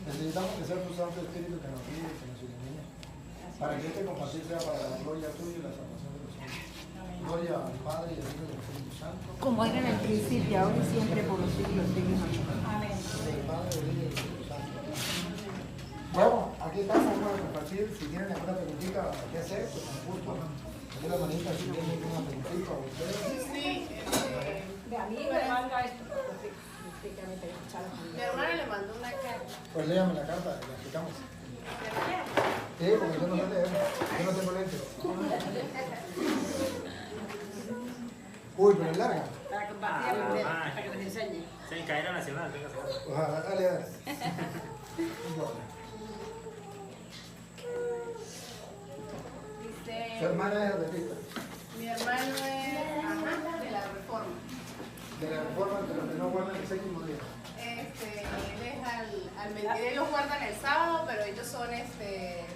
Necesitamos que sea tu Santo Espíritu que nos guíe, que nos ilumine, para que este compartir sea para la gloria tuya y la salvación de los hombres. Gloria al Padre y al Hijo y al Espíritu Santo. Como era en el principio, ahora y siempre, por los siglos de los siglos. Amén. Del Padre, del Hijo y del Espíritu Santo. Bueno, aquí estamos para compartir. Si tienen alguna preguntita que hacer, pues con gusto. De la manita, si tienen alguna preguntita a ustedes. Sí, De a mí me manda esto. mi hermana le mandó una carta. Pues léame la carta, la explicamos. Sí, porque yo no sé leer. Yo no tengo lentes. Uy, pero es larga. Para compartir, para que les enseñe. Sí, cadena nacional, venga, señor. Ojalá, dale, dale. No importa. Su Dice, hermana es adventista. mi hermano es de la Reforma. De la reforma de los que no guardan el séptimo día. Él es al mediodía, ellos guardan el sábado, pero ellos son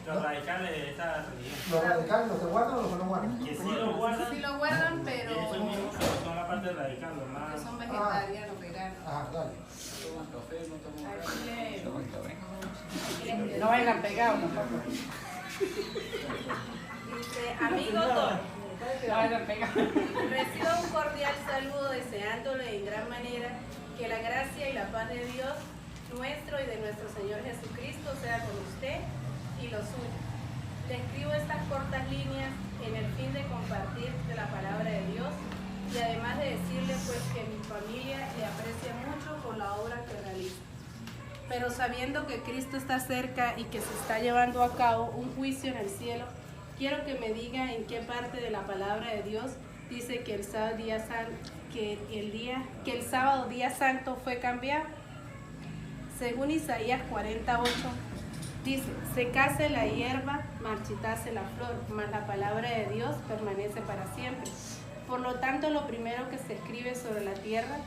Los radicales de esta religión. ¿Los radicales los que guardan o los que no guardan? Que sí lo guardan, sí lo guardan, pero ellos mismos son la parte radical, los más. son vegetarianos, veganos. Ah, dale. Aquí No vayan pegados, no pasa. dice, amigo Don, No vayan pegados. recibo un cordial saludo deseándole en gran manera que la gracia y la paz de Dios nuestro y de nuestro Señor Jesucristo sea con usted y los suyos. Le escribo estas cortas líneas en el fin de compartir de la palabra de Dios y además de decirle pues que mi familia le aprecia mucho por la obra que realiza. Pero sabiendo que Cristo está cerca y que se está llevando a cabo un juicio en el cielo, quiero que me diga en qué parte de la palabra de Dios dice que el sábado día santo fue cambiado. Según Isaías 48, dice, secase la hierba, marchitase la flor, mas la palabra de Dios permanece para siempre. Por lo tanto, lo primero que se escribe sobre la tierra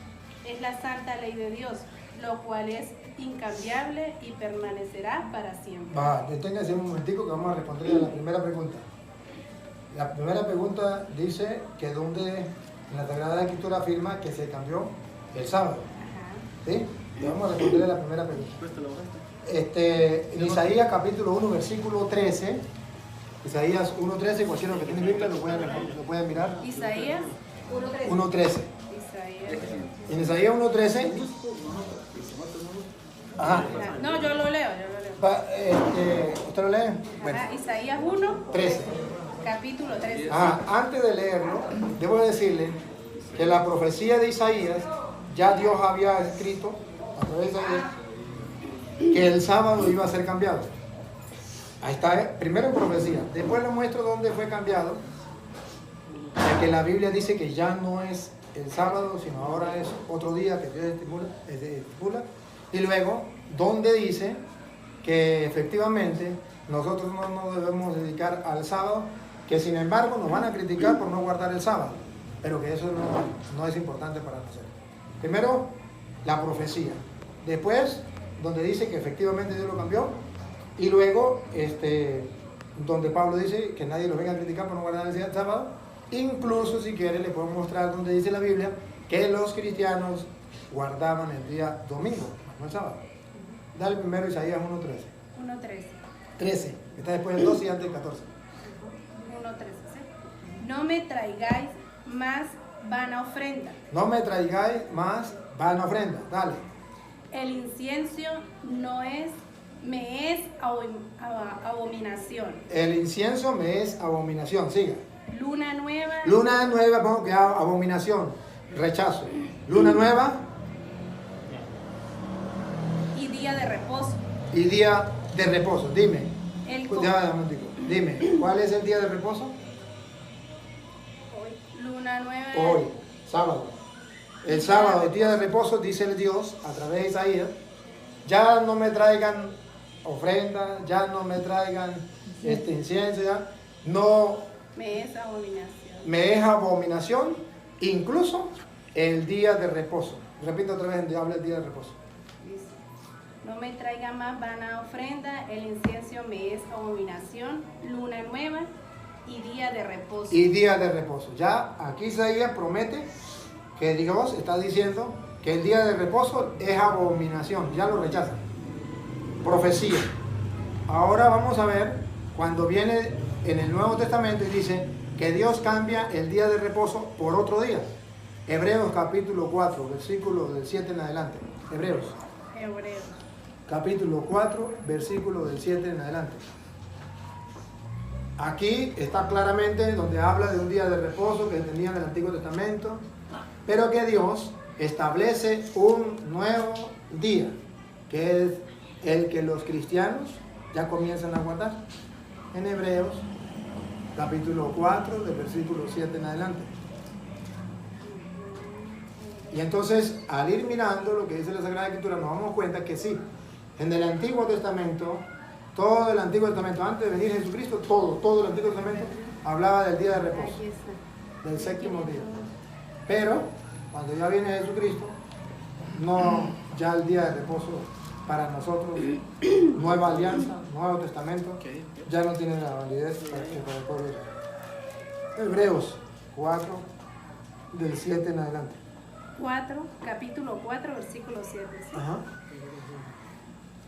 es la santa ley de Dios, lo cual es incambiable y permanecerá para siempre. Va, deténgase un momentico que vamos a responder a la primera pregunta. La primera pregunta dice que donde en la Sagrada Escritura afirma que se cambió el sábado. Ajá. ¿Sí? Y vamos a responder a la primera pregunta. En Isaías capítulo 1, versículo 13, Isaías 1.13, cualquiera que tiene Biblia lo pueden mirar. Isaías 1:13. 1.13. Isaías. En Isaías 1.13, ajá, No, yo lo leo. ¿usted lo lee? Bueno, Ajá, Isaías 1, 13. capítulo 13. Ajá, antes de leerlo, debo decirle que la profecía de Isaías, ya Dios había escrito a través de Isaías que el sábado iba a ser cambiado. Ahí está, primero en profecía, después le muestro dónde fue cambiado, ya que la Biblia dice que ya no es el sábado, sino ahora es otro día que Dios estipula, y luego donde dice que efectivamente nosotros no nos debemos dedicar al sábado, que sin embargo nos van a criticar por no guardar el sábado, pero que eso no es importante para nosotros. Primero, la profecía. Después, donde dice que efectivamente Dios lo cambió. Y luego, donde Pablo dice que nadie lo venga a criticar por no guardar el sábado. Incluso, si quiere, le puedo mostrar donde dice la Biblia que los cristianos guardaban el día domingo, no el sábado. Dale primero Isaías 1.13. 1:13. 13, está después del 12 y antes del 14. 1:13, ¿sí? No me traigáis más vana ofrenda. No me traigáis más vana ofrenda. Dale. El incienso me es abominación. El incienso me es abominación. Siga. Luna nueva. Luna nueva, pongo que abominación. Rechazo. Luna nueva Y día de reposo. y día de reposo. Dime. El Ya, un momentico. Dime, ¿cuál es el día de reposo? Luna nueva. Hoy, sábado. El sábado, el día de reposo, dice el Dios a través de Isaías, ya no me traigan ofrendas, ya no me traigan incienso, ya no Me es abominación. me es abominación, incluso el día de reposo. Repito otra vez, habla el día de reposo. Dice, no me traiga más vana ofrenda, el incienso me es abominación, luna nueva y día de reposo. Y día de reposo. Ya aquí Isaías promete que Dios está diciendo que el día de reposo es abominación, ya lo rechazan. profecía. Ahora vamos a ver cuando viene en el Nuevo Testamento y dice que Dios cambia el día de reposo por otro día. Hebreos capítulo 4, versículo del 7 en adelante. Hebreos capítulo 4, versículo del 7 en adelante. Aquí está claramente donde habla de un día de reposo que tenía en el Antiguo Testamento, pero que Dios establece un nuevo día, que es el que los cristianos ya comienzan a guardar. En Hebreos capítulo 4, del versículo 7 en adelante. Y entonces, al ir mirando lo que dice la Sagrada Escritura, nos damos cuenta que sí, en el Antiguo Testamento, todo el Antiguo Testamento, antes de venir Jesucristo, todo el Antiguo Testamento hablaba del día de reposo, del séptimo día. Pero, cuando ya viene Jesucristo, no, ya el día de reposo para nosotros, nueva alianza, Nuevo Testamento, ya no tiene la validez para el pueblo de Israel. Hebreos 4, del 7 en adelante. Capítulo 4, versículo 7. ¿Sí? Ajá.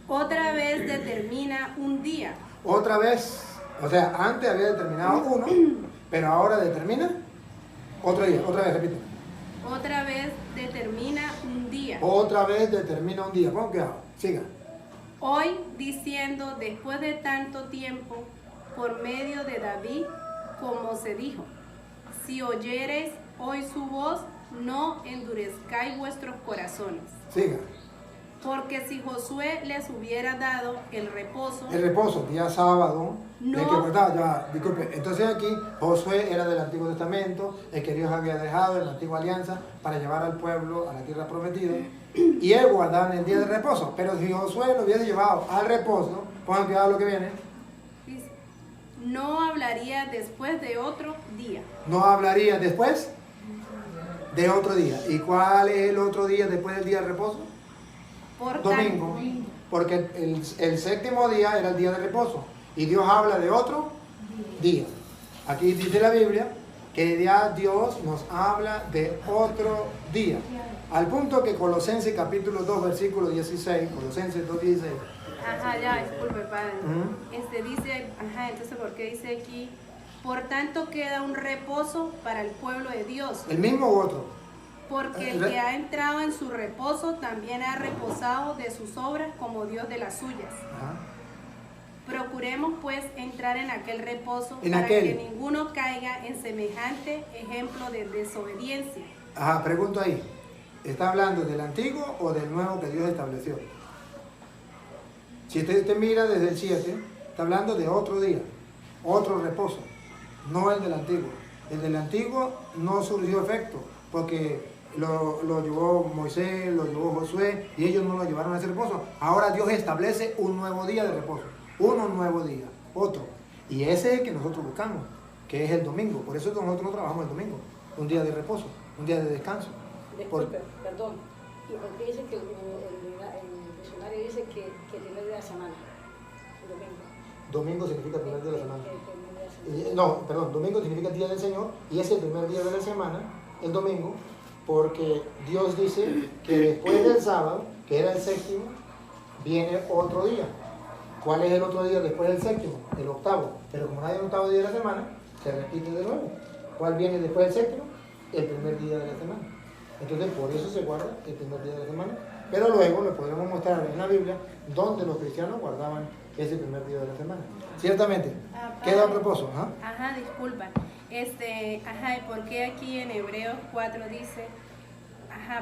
Otra vez determina un día. Otra vez, o sea, antes había determinado uno, pero ahora determina otro día. Otra vez, repite. Otra vez determina un día. Otra vez determina un día. ¿Cómo queda? Siga. Hoy diciendo, después de tanto tiempo, por medio de David, como se dijo, si oyereis hoy su voz, no endurezcáis vuestros corazones. Siga. Porque si Josué les hubiera dado el reposo, Día sábado, No. disculpe, entonces aquí Josué era del Antiguo Testamento, el que Dios había dejado en la Antigua Alianza para llevar al pueblo a la tierra prometida, y él guardaba en el día de reposo, pero si Josué lo hubiese llevado al reposo, pongan cuidado lo que viene, dice, no hablaría después de otro día. no hablaría después de otro día. ¿Y cuál es el otro día después del día de reposo? Por Domingo, porque el séptimo día era el día de reposo y Dios habla de otro día. Aquí dice la Biblia que ya Dios nos habla de otro día, al punto que Colosenses capítulo 2 versículo 16, Colosenses 2:16. Ajá, ya, disculpe, padre. Ujú. Dice, entonces, ¿por qué dice aquí? Por tanto queda un reposo para el pueblo de Dios, ¿El mismo u otro? porque el que ha entrado en su reposo también ha reposado de sus obras como Dios de las suyas. Ajá. Procuremos pues entrar en aquel reposo En para aquel. que ninguno caiga en semejante ejemplo de desobediencia. Ajá, pregunto ahí, ¿está hablando del antiguo o del nuevo que Dios estableció? Si usted mira desde el 7, está hablando de otro día, otro reposo, no el del antiguo. El del antiguo no surgió efecto, porque lo llevó Moisés, lo llevó Josué, y ellos no lo llevaron a ese reposo. Ahora Dios establece un nuevo día de reposo, uno nuevo día, otro. Y ese es el que nosotros buscamos, que es el domingo. Por eso nosotros no trabajamos el domingo, un día de reposo, un día de descanso. Disculpe, perdón. ¿Y por qué dice que el diccionario dice que el primer día de la semana? El domingo. Domingo significa primer día de la semana. El primer día de la semana. No, perdón, domingo significa el día del Señor y es el primer día de la semana, el domingo, porque Dios dice que después del sábado, que era el séptimo, viene otro día. ¿Cuál es el otro día después del séptimo? El octavo. Pero como no hay un octavo día de la semana, se repite de nuevo. ¿Cuál viene después del séptimo? El primer día de la semana. Entonces, por eso se guarda el primer día de la semana. Pero luego le podremos mostrar en la Biblia donde los cristianos guardaban ese primer día de la semana. Ciertamente, queda un reposo. Disculpa. ¿Y por qué aquí en Hebreos 4 dice,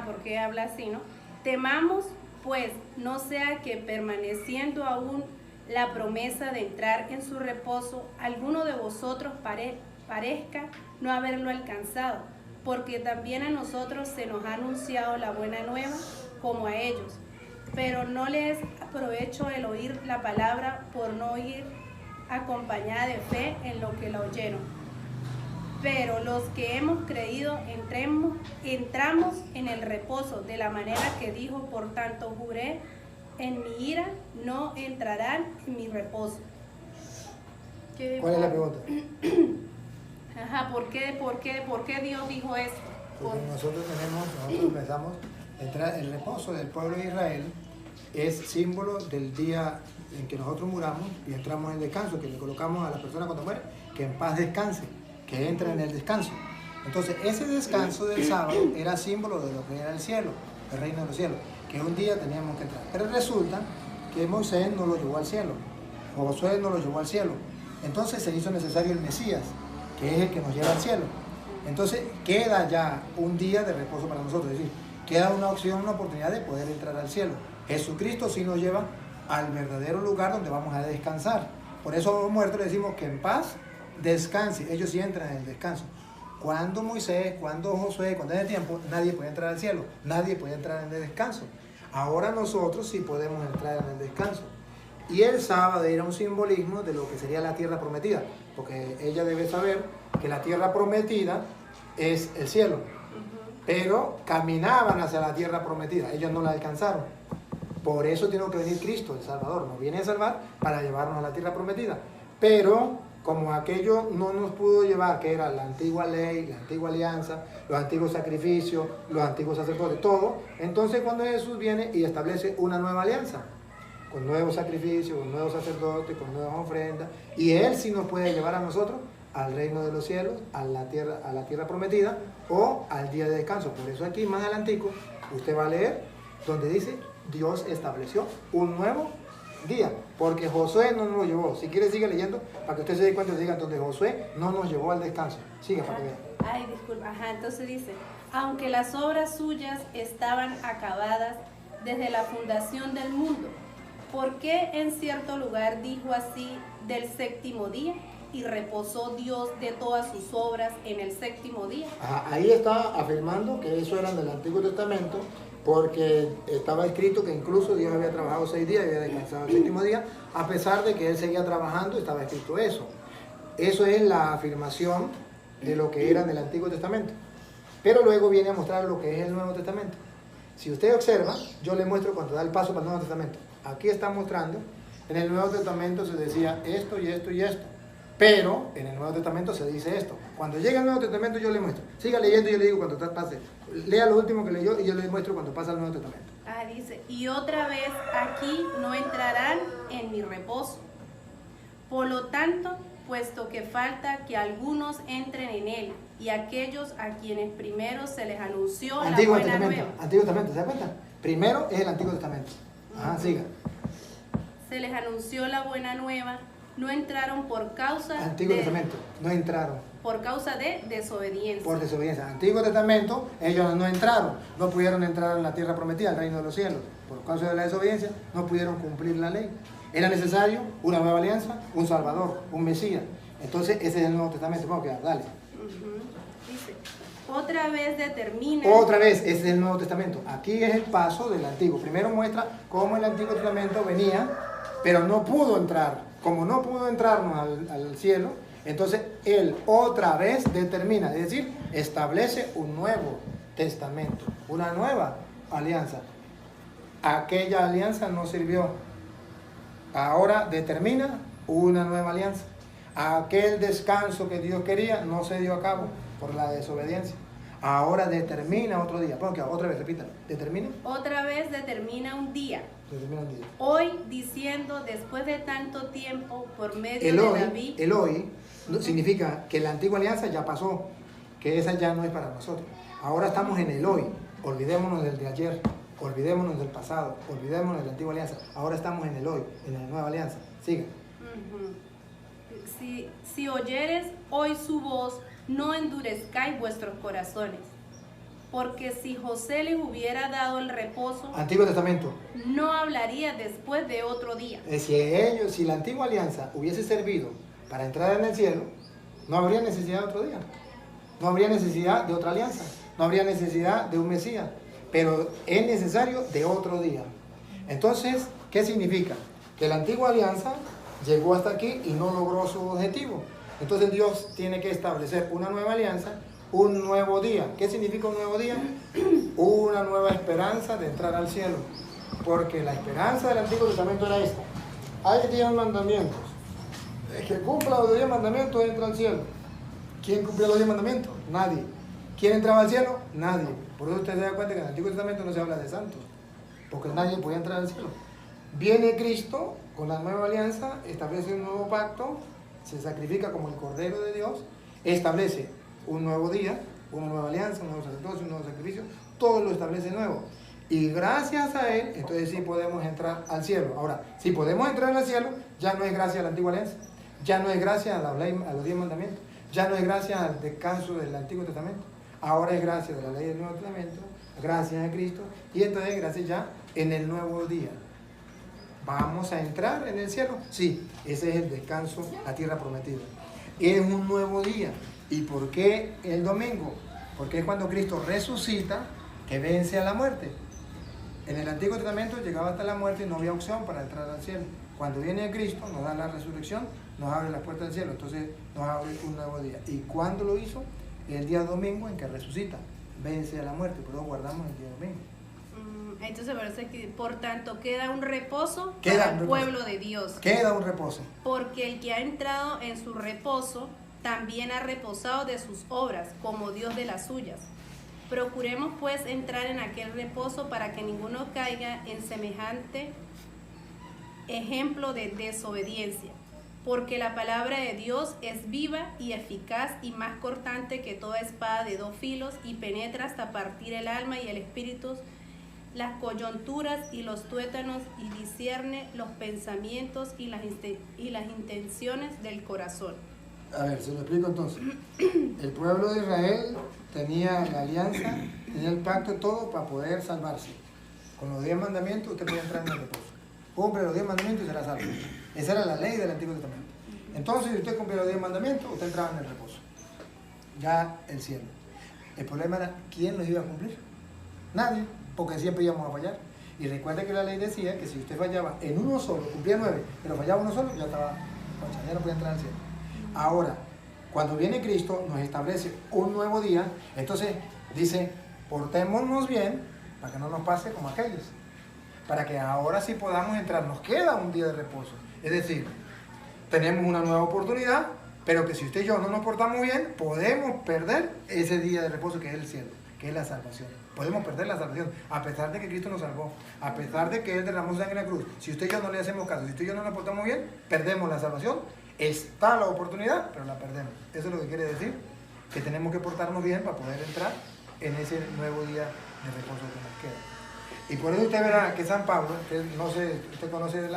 por qué habla así, no? Temamos, pues, no sea que permaneciendo aún la promesa de entrar en su reposo, alguno de vosotros parezca no haberlo alcanzado, porque también a nosotros se nos ha anunciado la buena nueva como a ellos, pero no les aprovecho el oír la palabra por no ir acompañada de fe en lo que la oyeron. Pero los que hemos creído entramos en el reposo de la manera que dijo, por tanto juré, en mi ira no entrarán en mi reposo. ¿Cuál es la pregunta? ¿Por qué Dios dijo esto? Porque nosotros pensamos, el reposo del pueblo de Israel es símbolo del día en que nosotros muramos y entramos en descanso, que le colocamos a la persona cuando muere, que en paz descanse, que entre en el descanso. Entonces, ese descanso del sábado era símbolo de lo que era el cielo, el reino de los cielos, que un día teníamos que entrar. Pero resulta que Moisés no lo llevó al cielo, Josué no lo llevó al cielo. Entonces se hizo necesario el Mesías, que es el que nos lleva al cielo. Entonces queda ya un día de reposo para nosotros, es decir, queda una opción, una oportunidad de poder entrar al cielo. Jesucristo sí nos lleva al verdadero lugar donde vamos a descansar. Por eso a los muertos le decimos que en paz descanse. Ellos sí entran en el descanso. Cuando Moisés, cuando Josué, cuando es el tiempo, nadie puede entrar al cielo, nadie puede entrar en el descanso. Ahora nosotros sí podemos entrar en el descanso. Y el sábado era un simbolismo de lo que sería la tierra prometida, porque ella debe saber que la tierra prometida es el cielo. Pero caminaban hacia la tierra prometida, ellos no la alcanzaron. Por eso tiene que venir Cristo, el Salvador, nos viene a salvar para llevarnos a la tierra prometida. Pero como aquello no nos pudo llevar, que era la antigua ley, la antigua alianza, los antiguos sacrificios, los antiguos sacerdotes, todo, entonces cuando Jesús viene y establece una nueva alianza, con nuevos sacrificios, con nuevos sacerdotes, con nuevas ofrendas, y Él sí nos puede llevar a nosotros al reino de los cielos, a la tierra prometida o al día de descanso. Por eso aquí más adelantico usted va a leer donde dice Dios estableció un nuevo día, porque Josué no nos lo llevó. Si quiere sigue leyendo para que usted se dé cuenta y diga donde Josué no nos llevó al descanso. Siga para que vea. Ay, disculpa, entonces dice, aunque las obras suyas estaban acabadas desde la fundación del mundo, ¿por qué en cierto lugar dijo así del séptimo día? Y reposó Dios de todas sus obras en el séptimo día. Ahí está afirmando que eso era del Antiguo Testamento, porque estaba escrito que incluso Dios había trabajado 6 días y había descansado el séptimo día, a pesar de que Él seguía trabajando, estaba escrito eso. Eso es la afirmación de lo que era en el Antiguo Testamento. Pero luego viene a mostrar lo que es el Nuevo Testamento. Si usted observa, yo le muestro cuando da el paso para el Nuevo Testamento. Aquí está mostrando, en el Nuevo Testamento se decía esto y esto y esto. Pero en el Nuevo Testamento se dice esto. Cuando llega el Nuevo Testamento yo le muestro. Siga leyendo y yo le digo cuando pase. Lea lo último que leyó y yo le muestro cuando pasa el Nuevo Testamento. Dice, y otra vez aquí no entrarán en mi reposo. Por lo tanto, puesto que falta que algunos entren en él, y aquellos a quienes primero se les anunció Antiguo la buena Testamento, nueva. Antiguo Testamento, ¿se da cuenta? Primero es el Antiguo Testamento. Siga. Se les anunció la buena nueva, no entraron por causa Antiguo Testamento, no entraron. Por causa de desobediencia. Por desobediencia. Antiguo Testamento, ellos no entraron, no pudieron entrar en la tierra prometida, al reino de los cielos. Por causa de la desobediencia, no pudieron cumplir la ley. Era necesario una nueva alianza, un Salvador, un Mesías. Entonces, ese es el Nuevo Testamento. Vamos a quedar, dale. Dice, otra vez determina. Otra vez, ese es el Nuevo Testamento. Aquí es el paso del Antiguo. Primero muestra cómo el Antiguo Testamento venía, pero no pudo entrar. Como no pudo entrarnos al cielo, entonces Él otra vez determina, es decir, establece un nuevo testamento, una nueva alianza. Aquella alianza no sirvió. Ahora determina una nueva alianza. Aquel descanso que Dios quería no se dio a cabo por la desobediencia. Ahora determina otro día. Porque otra vez, repítalo. ¿Determina? Otra vez determina un día. Determina un día. Hoy diciendo, después de tanto tiempo, por medio El de hoy, David. el hoy significa que la antigua alianza ya pasó, que esa ya no es para nosotros. Ahora estamos en el hoy. Olvidémonos del de ayer, olvidémonos del pasado, olvidémonos de la antigua alianza. Ahora estamos en el hoy, en la nueva alianza. Siga. Si oyeres hoy su voz, no endurezcáis vuestros corazones. Porque si José les hubiera dado el reposo, Antiguo Testamento. no hablaría después de otro día. Si la antigua alianza hubiese servido para entrar en el cielo, no habría necesidad de otro día. No habría necesidad de otra alianza. No habría necesidad de un Mesías. Pero es necesario de otro día. Entonces, ¿qué significa? Que la antigua alianza llegó hasta aquí y no logró su objetivo. Entonces Dios tiene que establecer una nueva alianza, un nuevo día. ¿Qué significa un nuevo día? Una nueva esperanza de entrar al cielo. Porque la esperanza del Antiguo Testamento era esta. Hay 10 mandamientos. El que cumpla los 10 mandamientos entra al cielo. ¿Quién cumplía los 10 mandamientos? Nadie. ¿Quién entraba al cielo? Nadie. Por eso usted se da cuenta que en el Antiguo Testamento no se habla de santos. porque nadie podía entrar al cielo. Viene Cristo con la nueva alianza, establece un nuevo pacto, se sacrifica como el Cordero de Dios, establece un nuevo día, una nueva alianza, un nuevo sacerdocio, un nuevo sacrificio, todo lo establece nuevo. Y gracias a Él, entonces sí podemos entrar al cielo. Ahora, si podemos entrar al cielo, ya no es gracias a la antigua alianza, ya no es gracias a la ley, a los 10 mandamientos, ya no es gracias al descanso del Antiguo Testamento, ahora es gracias a la ley del Nuevo Testamento, gracias a Cristo, y entonces gracias ya en el nuevo día. ¿Vamos a entrar en el cielo? Sí, ese es el descanso, la tierra prometida. Es un nuevo día. ¿Y por qué el domingo? Porque es cuando Cristo resucita, que vence a la muerte. En el Antiguo Testamento llegaba hasta la muerte y no había opción para entrar al cielo. Cuando viene Cristo, nos da la resurrección, nos abre las puertas del cielo, entonces nos abre un nuevo día. ¿Y cuándo lo hizo? El día domingo en que resucita, vence a la muerte, por eso guardamos el día domingo. Entonces parece que, por tanto, queda un reposo Queda para un el reposo. pueblo de Dios. Queda un reposo. Porque el que ha entrado en su reposo también ha reposado de sus obras, como Dios de las suyas. Procuremos pues entrar en aquel reposo para que ninguno caiga en semejante ejemplo de desobediencia. Porque la palabra de Dios es viva y eficaz y más cortante que toda espada de 2 filos y penetra hasta partir el alma y el espíritu, las coyunturas y los tuétanos, y discierne los pensamientos y las intenciones del corazón. A ver, se lo explico entonces. El pueblo de Israel tenía la alianza, tenía el pacto, todo para poder salvarse. Con los 10 mandamientos usted puede entrar en el reposo. Cumple los 10 mandamientos y será salvo. Esa era la ley del Antiguo Testamento. Entonces, si usted cumple los 10 mandamientos, usted entraba en el reposo. Ya el cielo. El problema era, ¿quién los iba a cumplir? Nadie, porque siempre íbamos a fallar. Y recuerde que la ley decía que si usted fallaba en uno solo, cumplía 9, pero fallaba uno solo, ya estaba, ya no podía entrar al cielo. Ahora, cuando viene Cristo, nos establece un nuevo día, entonces dice, portémonos bien para que no nos pase como aquellos, para que ahora sí podamos entrar. Nos queda un día de reposo, es decir, tenemos una nueva oportunidad, pero que si usted y yo no nos portamos bien, podemos perder ese día de reposo que es el cielo, que es la salvación. Podemos perder la salvación, a pesar de que Cristo nos salvó, a pesar de que Él derramó su sangre en la cruz. Si usted y yo no le hacemos caso, si usted y yo no nos portamos bien, perdemos la salvación. Está la oportunidad, pero la perdemos. Eso es lo que quiere decir, que tenemos que portarnos bien para poder entrar en ese nuevo día de reposo que nos queda. Y por eso usted verá que San Pablo, no sé, usted conoce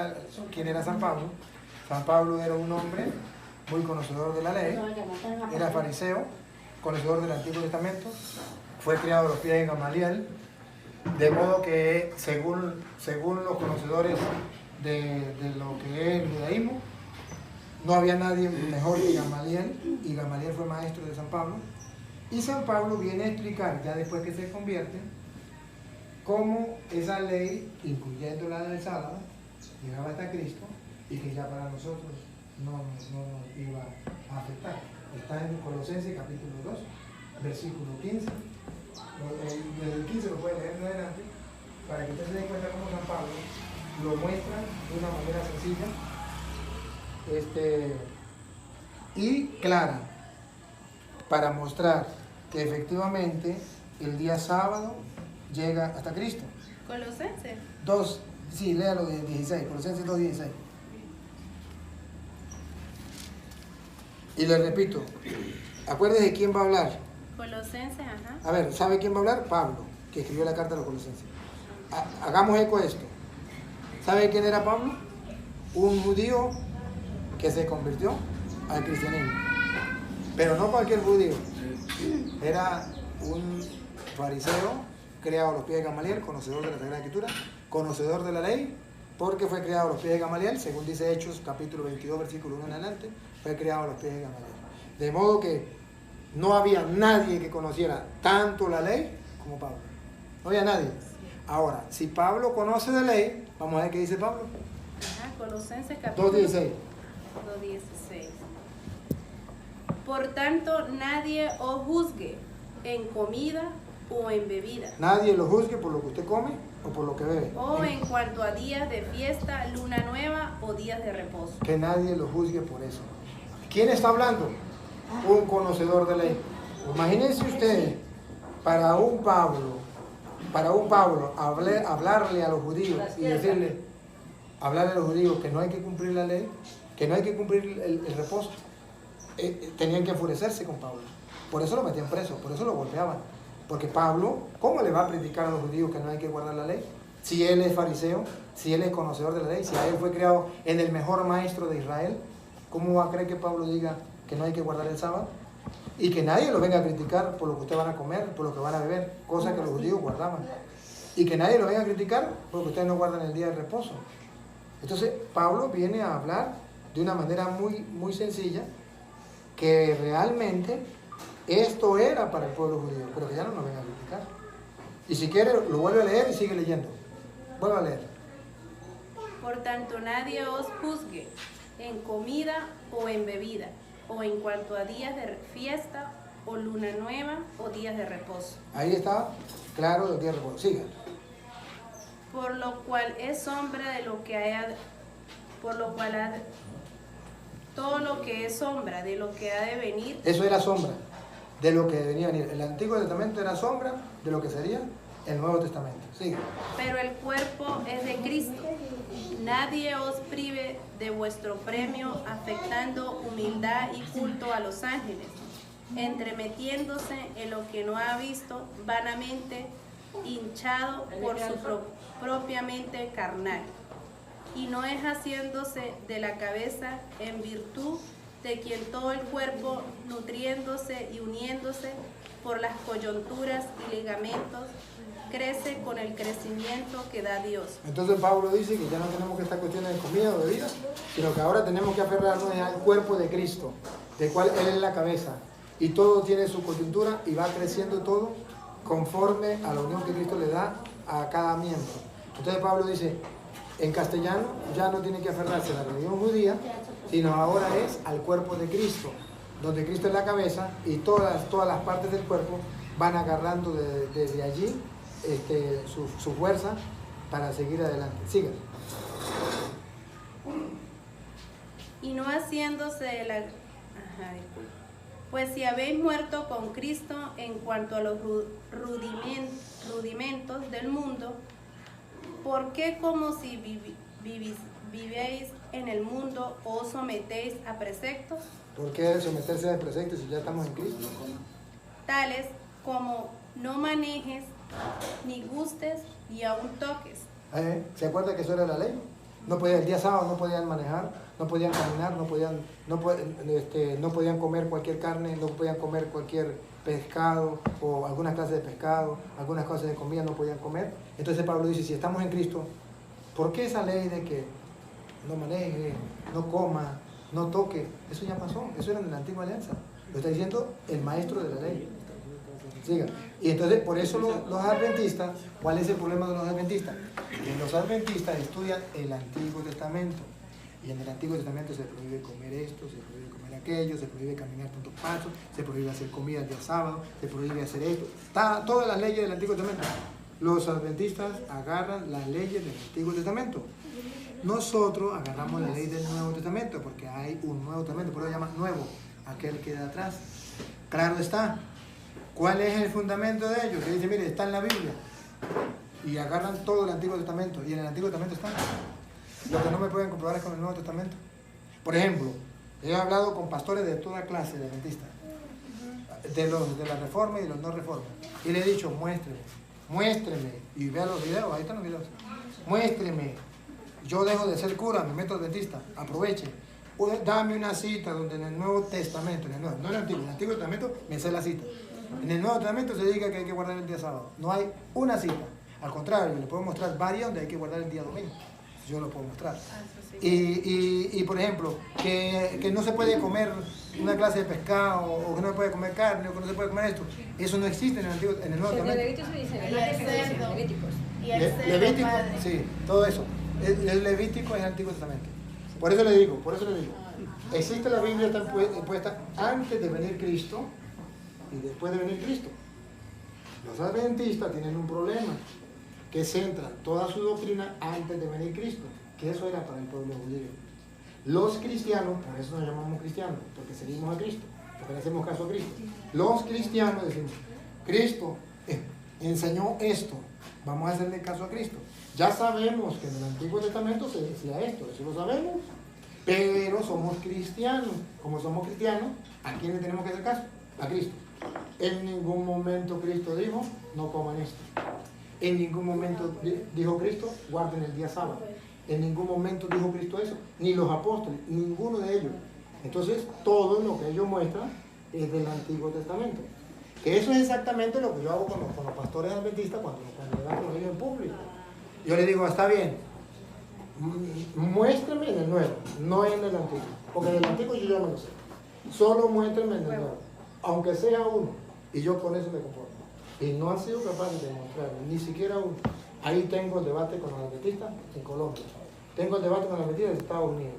quién era San Pablo. San Pablo era un hombre muy conocedor de la ley, era fariseo, conocedor del Antiguo Testamento, fue criado a los pies de Gamaliel, de modo que según los conocedores de lo que es el judaísmo, no había nadie mejor que Gamaliel, y Gamaliel fue maestro de San Pablo. Y San Pablo viene a explicar, ya después que se convierte, cómo esa ley, incluyendo la del sábado, llegaba hasta Cristo y que ya para nosotros no nos iba a afectar. Está en Colosenses capítulo 2, versículo 15. Desde el 15 lo puede leer en adelante, para que usted se dé cuenta cómo San Pablo lo muestra de una manera sencilla y clara, para mostrar que efectivamente el día sábado llega hasta Cristo. Colosenses 2, sí, léalo de 16, Colosenses 2:16. Y le repito, acuérdese de quién va a hablar. Colosenses, ajá. A ver, ¿sabe quién va a hablar? Pablo, que escribió la carta a los Colosenses. Hagamos eco de esto. ¿Sabe quién era Pablo? Un judío que se convirtió al cristianismo. Pero no cualquier judío. Era un fariseo criado a los pies de Gamaliel, conocedor de la Sagrada Escritura, conocedor de la ley, porque fue criado a los pies de Gamaliel, según dice Hechos, capítulo 22, versículo 1 en adelante, fue criado a los pies de Gamaliel. De modo que no había nadie que conociera tanto la ley como Pablo. No había nadie. Ahora, si Pablo conoce de ley, vamos a ver qué dice Pablo. Ajá, Colosenses capítulo 2:16. 2:16. Por tanto, nadie os juzgue en comida o en bebida, Nadie lo juzgue por lo que usted come o por lo que bebe. o en cuanto a días de fiesta, luna nueva o días de reposo. Que nadie lo juzgue por eso. ¿Quién está hablando? Un conocedor de ley. Imagínense ustedes, para un Pablo, para un Pablo hablarle a los judíos y decirle, hablarle a los judíos que no hay que cumplir la ley, que no hay que cumplir el reposo, tenían que enfurecerse con Pablo. Por eso lo metían preso, por eso lo golpeaban. Porque Pablo, ¿cómo le va a predicar a los judíos que no hay que guardar la ley? Si él es fariseo, si él es conocedor de la ley, si a él fue criado en el mejor maestro de Israel, ¿cómo va a creer que Pablo diga que no hay que guardar el sábado? Y que nadie lo venga a criticar por lo que ustedes van a comer, por lo que van a beber, cosas que los judíos guardaban. Y que nadie lo venga a criticar porque ustedes no guardan el día de reposo. Entonces, Pablo viene a hablar de una manera muy sencilla, que realmente esto era para el pueblo judío, pero que ya no nos venga a criticar. Y si quiere, lo vuelve a leer y sigue leyendo. Vuelve a leer. Por tanto, nadie os juzgue en comida o en bebida, o en cuanto a días de fiesta, o luna nueva, o días de reposo. Ahí está, claro, el día de reposo. Siga. Por lo cual es sombra de lo que haya, todo lo que es sombra de lo que ha de venir. Eso era sombra de lo que venía a venir. El Antiguo Testamento era sombra de lo que sería el Nuevo Testamento. Sigue. Pero el cuerpo es de Cristo. Nadie os prive de vuestro premio, afectando humildad y culto a los ángeles, entremetiéndose en lo que no ha visto, vanamente hinchado por su propia mente carnal, y no es haciéndose de la cabeza, en virtud de quien todo el cuerpo, nutriéndose y uniéndose por las coyunturas y ligamentos, crece con el crecimiento que da Dios. Entonces Pablo dice que ya no tenemos que estar cuestiones de comida o bebida, sino que ahora tenemos que aferrarnos al cuerpo de Cristo, del cual Él es la cabeza, y todo tiene su coyuntura y va creciendo todo conforme a la unión que Cristo le da a cada miembro. Entonces Pablo dice, en castellano ya no tiene que aferrarse a la religión judía, sino ahora es al cuerpo de Cristo, donde Cristo es la cabeza y todas las partes del cuerpo van agarrando desde allí su fuerza para seguir adelante. Sigan. Y no haciéndose de la... Pues si habéis muerto con Cristo en cuanto a los rudimentos del mundo, ¿por qué como si vivéis en el mundo os sometéis a preceptos? ¿Por qué someterse a preceptos si ya estamos en Cristo? Tales como no manejes, ni gustes, ni aun toques. ¿Se acuerda que eso era la ley? No podían, el día sábado no podían manejar, no podían caminar, no podían comer cualquier carne, no podían comer cualquier pescado o algunas clases de pescado, algunas clases de comida no podían comer. Entonces Pablo dice, si estamos en Cristo, ¿por qué esa ley de que no maneje, no coma, no toque? Eso ya pasó, eso era en la antigua alianza. Lo está diciendo el maestro de la ley. Siga. Y entonces, por eso los adventistas, ¿cuál es el problema de los adventistas? Que los adventistas estudian el Antiguo Testamento. Y en el Antiguo Testamento se prohíbe comer esto, se prohíbe comer aquello, se prohíbe caminar tantos pasos, se prohíbe hacer comida el día sábado, se prohíbe hacer esto. Todas las leyes del Antiguo Testamento. Los adventistas agarran las leyes del Antiguo Testamento. Nosotros agarramos la ley del Nuevo Testamento, porque hay un Nuevo Testamento, por eso se llama nuevo, aquel que da atrás. Claro está. ¿Cuál es el fundamento de ello? Que dice, mire, está en la Biblia. Y agarran todo el Antiguo Testamento. Y en el Antiguo Testamento está. Lo que no me pueden comprobar es con el Nuevo Testamento. Por ejemplo, he hablado con pastores de toda clase de adventistas. De la Reforma y de los no Reforma. Y le he dicho, muéstreme. Y vea los videos, ahí están los videos. Muéstreme. Yo dejo de ser cura, me meto adventista. Aproveche. Dame una cita donde en el Nuevo Testamento, no en el Antiguo Testamento me sé la cita. En el Nuevo Testamento se diga que hay que guardar el día sábado. No hay una cita. Al contrario, le puedo mostrar varias donde hay que guardar el día domingo. Yo lo puedo mostrar. Y por ejemplo, que no se puede comer una clase de pescado, o que no se puede comer carne, o que no se puede comer esto. Eso no existe en el Nuevo Testamento. Levítico, sí, todo eso. El Levítico es el Antiguo Testamento. Por eso le digo. Existe la Biblia, está puesta antes de venir Cristo y después de venir Cristo. Los adventistas tienen un problema, que centran toda su doctrina antes de venir Cristo, que eso era para el pueblo judío. Los cristianos, por eso nos llamamos cristianos, porque seguimos a Cristo, porque le hacemos caso a Cristo. Los cristianos decimos, Cristo enseñó esto, Vamos a hacerle caso a Cristo. Ya sabemos que en el Antiguo Testamento se decía esto, eso lo sabemos, pero somos cristianos. Como somos cristianos, ¿a quién le tenemos que hacer caso? A Cristo. En ningún momento Cristo dijo, no coman esto. En ningún momento dijo Cristo, guarden el día sábado. En ningún momento dijo Cristo eso, ni los apóstoles, ninguno de ellos. Entonces, todo lo que ellos muestran es del Antiguo Testamento. Que eso es exactamente lo que yo hago con los pastores adventistas cuando dan con ellos en público. Yo les digo, está bien, muéstrenme en el nuevo, no en el antiguo. Porque en el antiguo yo ya me lo sé. Solo muéstrenme en el nuevo, aunque sea uno. Y yo con eso me conformo. Y no han sido capaces de demostrarme, ni siquiera uno. Ahí tengo el debate con los adventistas en Colombia. Tengo el debate con los adventistas en Estados Unidos.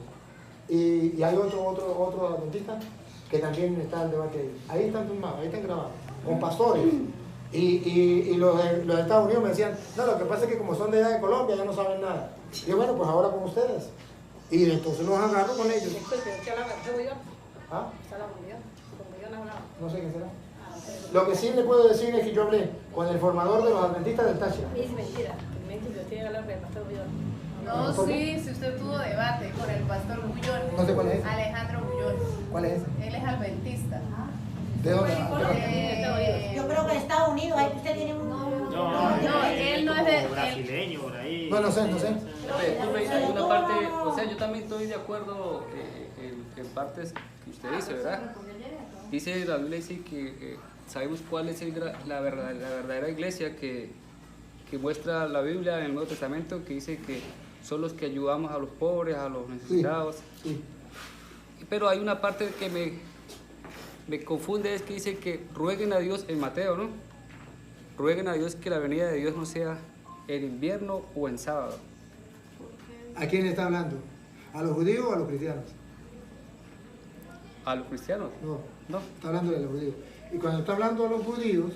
Y hay otro adventista que también está el debate ahí. Ahí están filmados, ahí están grabados, con pastores. Y los de Estados Unidos me decían, no, lo que pasa es que como son de allá de Colombia ya no saben nada. Y yo, bueno, pues ahora con ustedes. Y entonces los agarro con ellos. ¿Ah? No sé quién será. Lo que sí le puedo decir es que yo hablé con el formador de los adventistas del Táchira. Es mentira, que usted tiene que hablar con el pastor Bullón. No, sí, si usted tuvo debate con el pastor Bullón. No sé cuál es. Alejandro Bullón. ¿Cuál es? Él es adventista. ¿De dónde? Yo creo que en Estados Unidos ahí usted tiene un... No, él no es de... brasileño por ahí. No sé. Hay una parte, o sea, yo también estoy de acuerdo en partes que usted dice, ¿verdad? Dice la Biblia, dice que sabemos cuál es la verdadera iglesia que muestra la Biblia en el Nuevo Testamento, que dice que son los que ayudamos a los pobres, a los necesitados. Sí. Pero hay una parte que me confunde, es que dice que rueguen a Dios en Mateo, ¿no? Rueguen a Dios que la venida de Dios no sea en invierno o en sábado. ¿A quién está hablando? ¿A los judíos o a los cristianos? ¿A los cristianos? No, está hablando de los judíos. Y cuando está hablando a los judíos,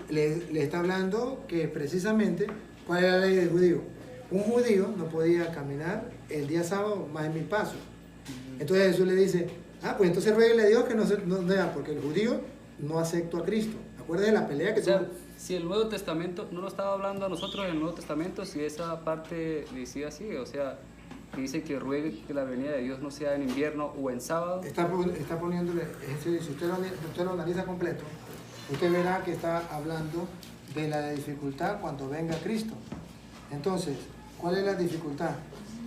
le está hablando que precisamente, ¿cuál es la ley del judío? Un judío no podía caminar el día sábado más de 1000 pasos. Entonces Jesús le dice, pues entonces rueguele a Dios que no sea, porque el judío no aceptó a Cristo. Acuérdate de la pelea que tuvo. Si el Nuevo Testamento, no lo estaba hablando a nosotros en el Nuevo Testamento, si esa parte decía así, o sea, que dice que ruegue que la venida de Dios no sea en invierno o en sábado. Está poniéndole, si usted lo analiza completo, usted verá que está hablando de la dificultad cuando venga Cristo. Entonces, ¿cuál es la dificultad?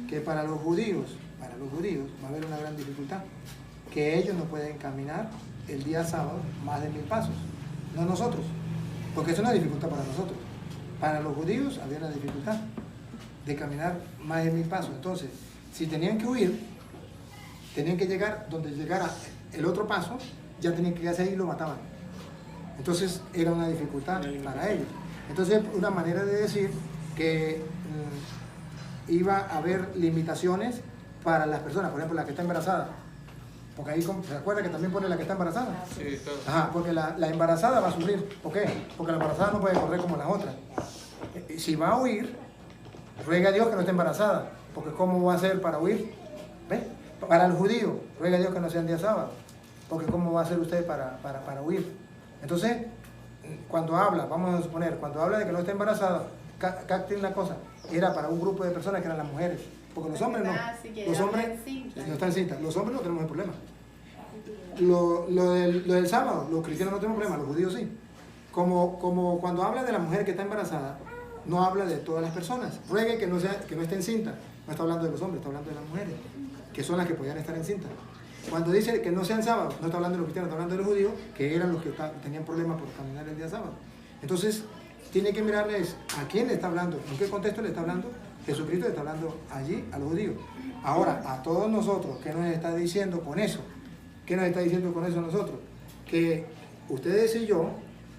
Que para los judíos va a haber una gran dificultad, que ellos no pueden caminar el día sábado más de 1000 pasos, no nosotros, porque es una dificultad para nosotros. Para los judíos había una dificultad de caminar más de 1000 pasos. Entonces, si tenían que huir, tenían que llegar donde llegara el otro paso, ya tenían que quedarse ahí y lo mataban. Entonces era una dificultad para ellos. Entonces, una manera de decir que iba a haber limitaciones para las personas, por ejemplo, la que está embarazada. Porque ahí, ¿se acuerda que también pone la que está embarazada? Sí, claro. Ajá, porque la embarazada va a sufrir. ¿Por qué? Porque la embarazada no puede correr como las otras. Si va a huir, ruega a Dios que no esté embarazada, porque ¿cómo va a hacer para huir? ¿Ve? Para el judío, ruega a Dios que no sea en día sábado, porque ¿cómo va a hacer usted para huir? Entonces, cuando habla, vamos a suponer, cuando habla de que no esté embarazada, capte una cosa, era para un grupo de personas que eran las mujeres, porque los hombres no. Los hombres no están cintas, los hombres no tenemos el problema. Lo del sábado, los cristianos no tenemos problema, los judíos sí. Como cuando habla de la mujer que está embarazada, no habla de todas las personas. Ruegue que no esté encinta. No está hablando de los hombres, está hablando de las mujeres, que son las que podían estar encintas. Cuando dice que no sean sábados, no está hablando de los cristianos, está hablando de los judíos, que eran los que tenían problemas por caminar el día sábado. Entonces, tiene que mirarles a quién le está hablando, en qué contexto le está hablando. Jesucristo le está hablando allí a los judíos. Ahora, a todos nosotros, ¿qué nos está diciendo con eso? ¿Qué nos está diciendo con eso nosotros? Que ustedes y yo,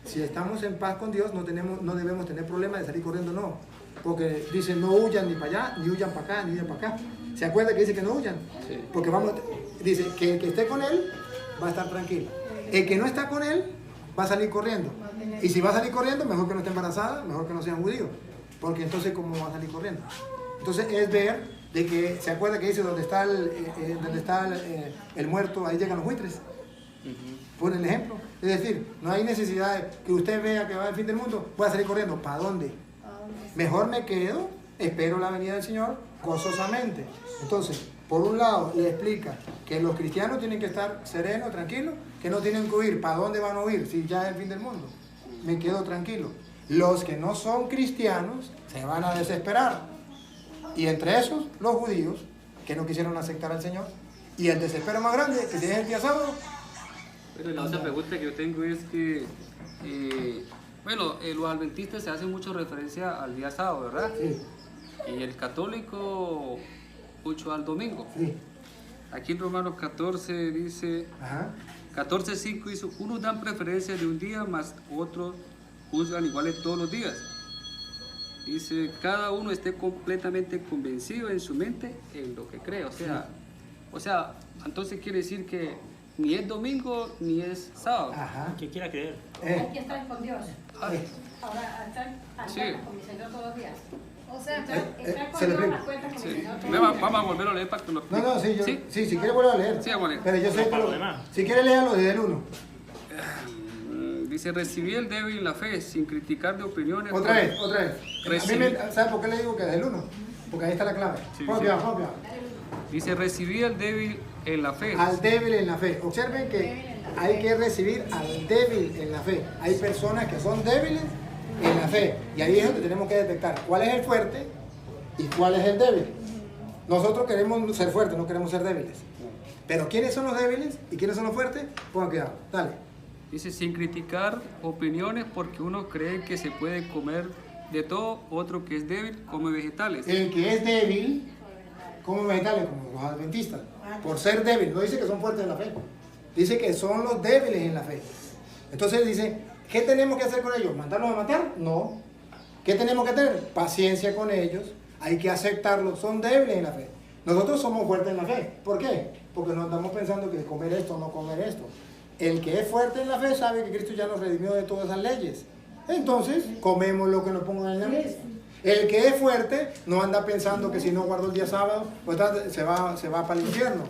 si estamos en paz con Dios, no debemos tener problema de salir corriendo, no. Porque dice, no huyan ni para allá, ni huyan para acá, ni huyan para acá. ¿Se acuerda que dice que no huyan? Sí. Porque dice que el que esté con él va a estar tranquilo. El que no está con él va a salir corriendo. Y si va a salir corriendo, mejor que no esté embarazada, mejor que no sean judíos. Porque entonces, ¿cómo va a salir corriendo? Entonces, es ver de que, ¿se acuerda que dice donde está el muerto, ahí llegan los buitres? Por el ejemplo. Es decir, no hay necesidad de que usted vea que va al fin del mundo, pueda salir corriendo. ¿Para dónde? Mejor me quedo, espero la venida del Señor gozosamente. Entonces, por un lado, le explica que los cristianos tienen que estar serenos, tranquilos, que no tienen que huir. ¿Para dónde van a huir si ya es el fin del mundo? Me quedo tranquilo. Los que no son cristianos se van a desesperar. Y entre esos, los judíos, que no quisieron aceptar al Señor. Y el desespero más grande, que tiene el día sábado. Pero la otra pregunta que yo tengo es que, los adventistas se hacen mucho referencia al día sábado, ¿verdad? Sí, Y el católico mucho al domingo. sí. Aquí en Romanos 14 dice, Ajá. 14:5 dice, unos dan preferencia de un día, más otros juzgan iguales todos los días. Dice, cada uno esté completamente convencido en su mente en lo que cree. O sea, entonces quiere decir que ni es domingo ni es sábado. Ajá. Que quiera creer. Hay que estar con Dios. Ah, Ahora, estar Sí. con mi Señor todos los días. O sea, Estar se con le Dios explica. las cuentas con mi sí. Señor todos los días. Vamos a volver a leer para que lo No, sí, ¿Sí? sí, si quiere vuelvo a leer. Sí, vamos a leer. Pero yo sé que Para lo demás. si quiere léalo desde el 1. Dice, recibí el débil en la fe, sin criticar de opiniones. Otra vez. Recibí. ¿Sabe por qué le digo que desde el 1? Porque ahí está la clave. Sí, Copia. Dice, recibí el débil en la fe. Al débil en la fe. Observen que hay que recibir al débil en la fe. Hay personas que son débiles en la fe. Y ahí es donde tenemos que detectar cuál es el fuerte y cuál es el débil. Nosotros queremos ser fuertes, no queremos ser débiles. Pero ¿quiénes son los débiles y quiénes son los fuertes? Pongan cuidado. Dale. Dice, sin criticar opiniones, porque uno cree que se puede comer de todo, otro que es débil come vegetales. El que es débil, como vegetales, como los adventistas, por ser débil, no dice que son fuertes en la fe, dice que son los débiles en la fe. Entonces dice, ¿qué tenemos que hacer con ellos? ¿Mandarlos a matar? No. ¿Qué tenemos que tener? Paciencia con ellos, hay que aceptarlos, son débiles en la fe. Nosotros somos fuertes en la fe. ¿Por qué? Porque no andamos pensando que comer esto o no comer esto. El que es fuerte en la fe sabe que Cristo ya nos redimió de todas esas leyes. Entonces, comemos lo que nos pongan en la mesa. El que es fuerte no anda pensando que si no guardo el día sábado, pues se va para el infierno.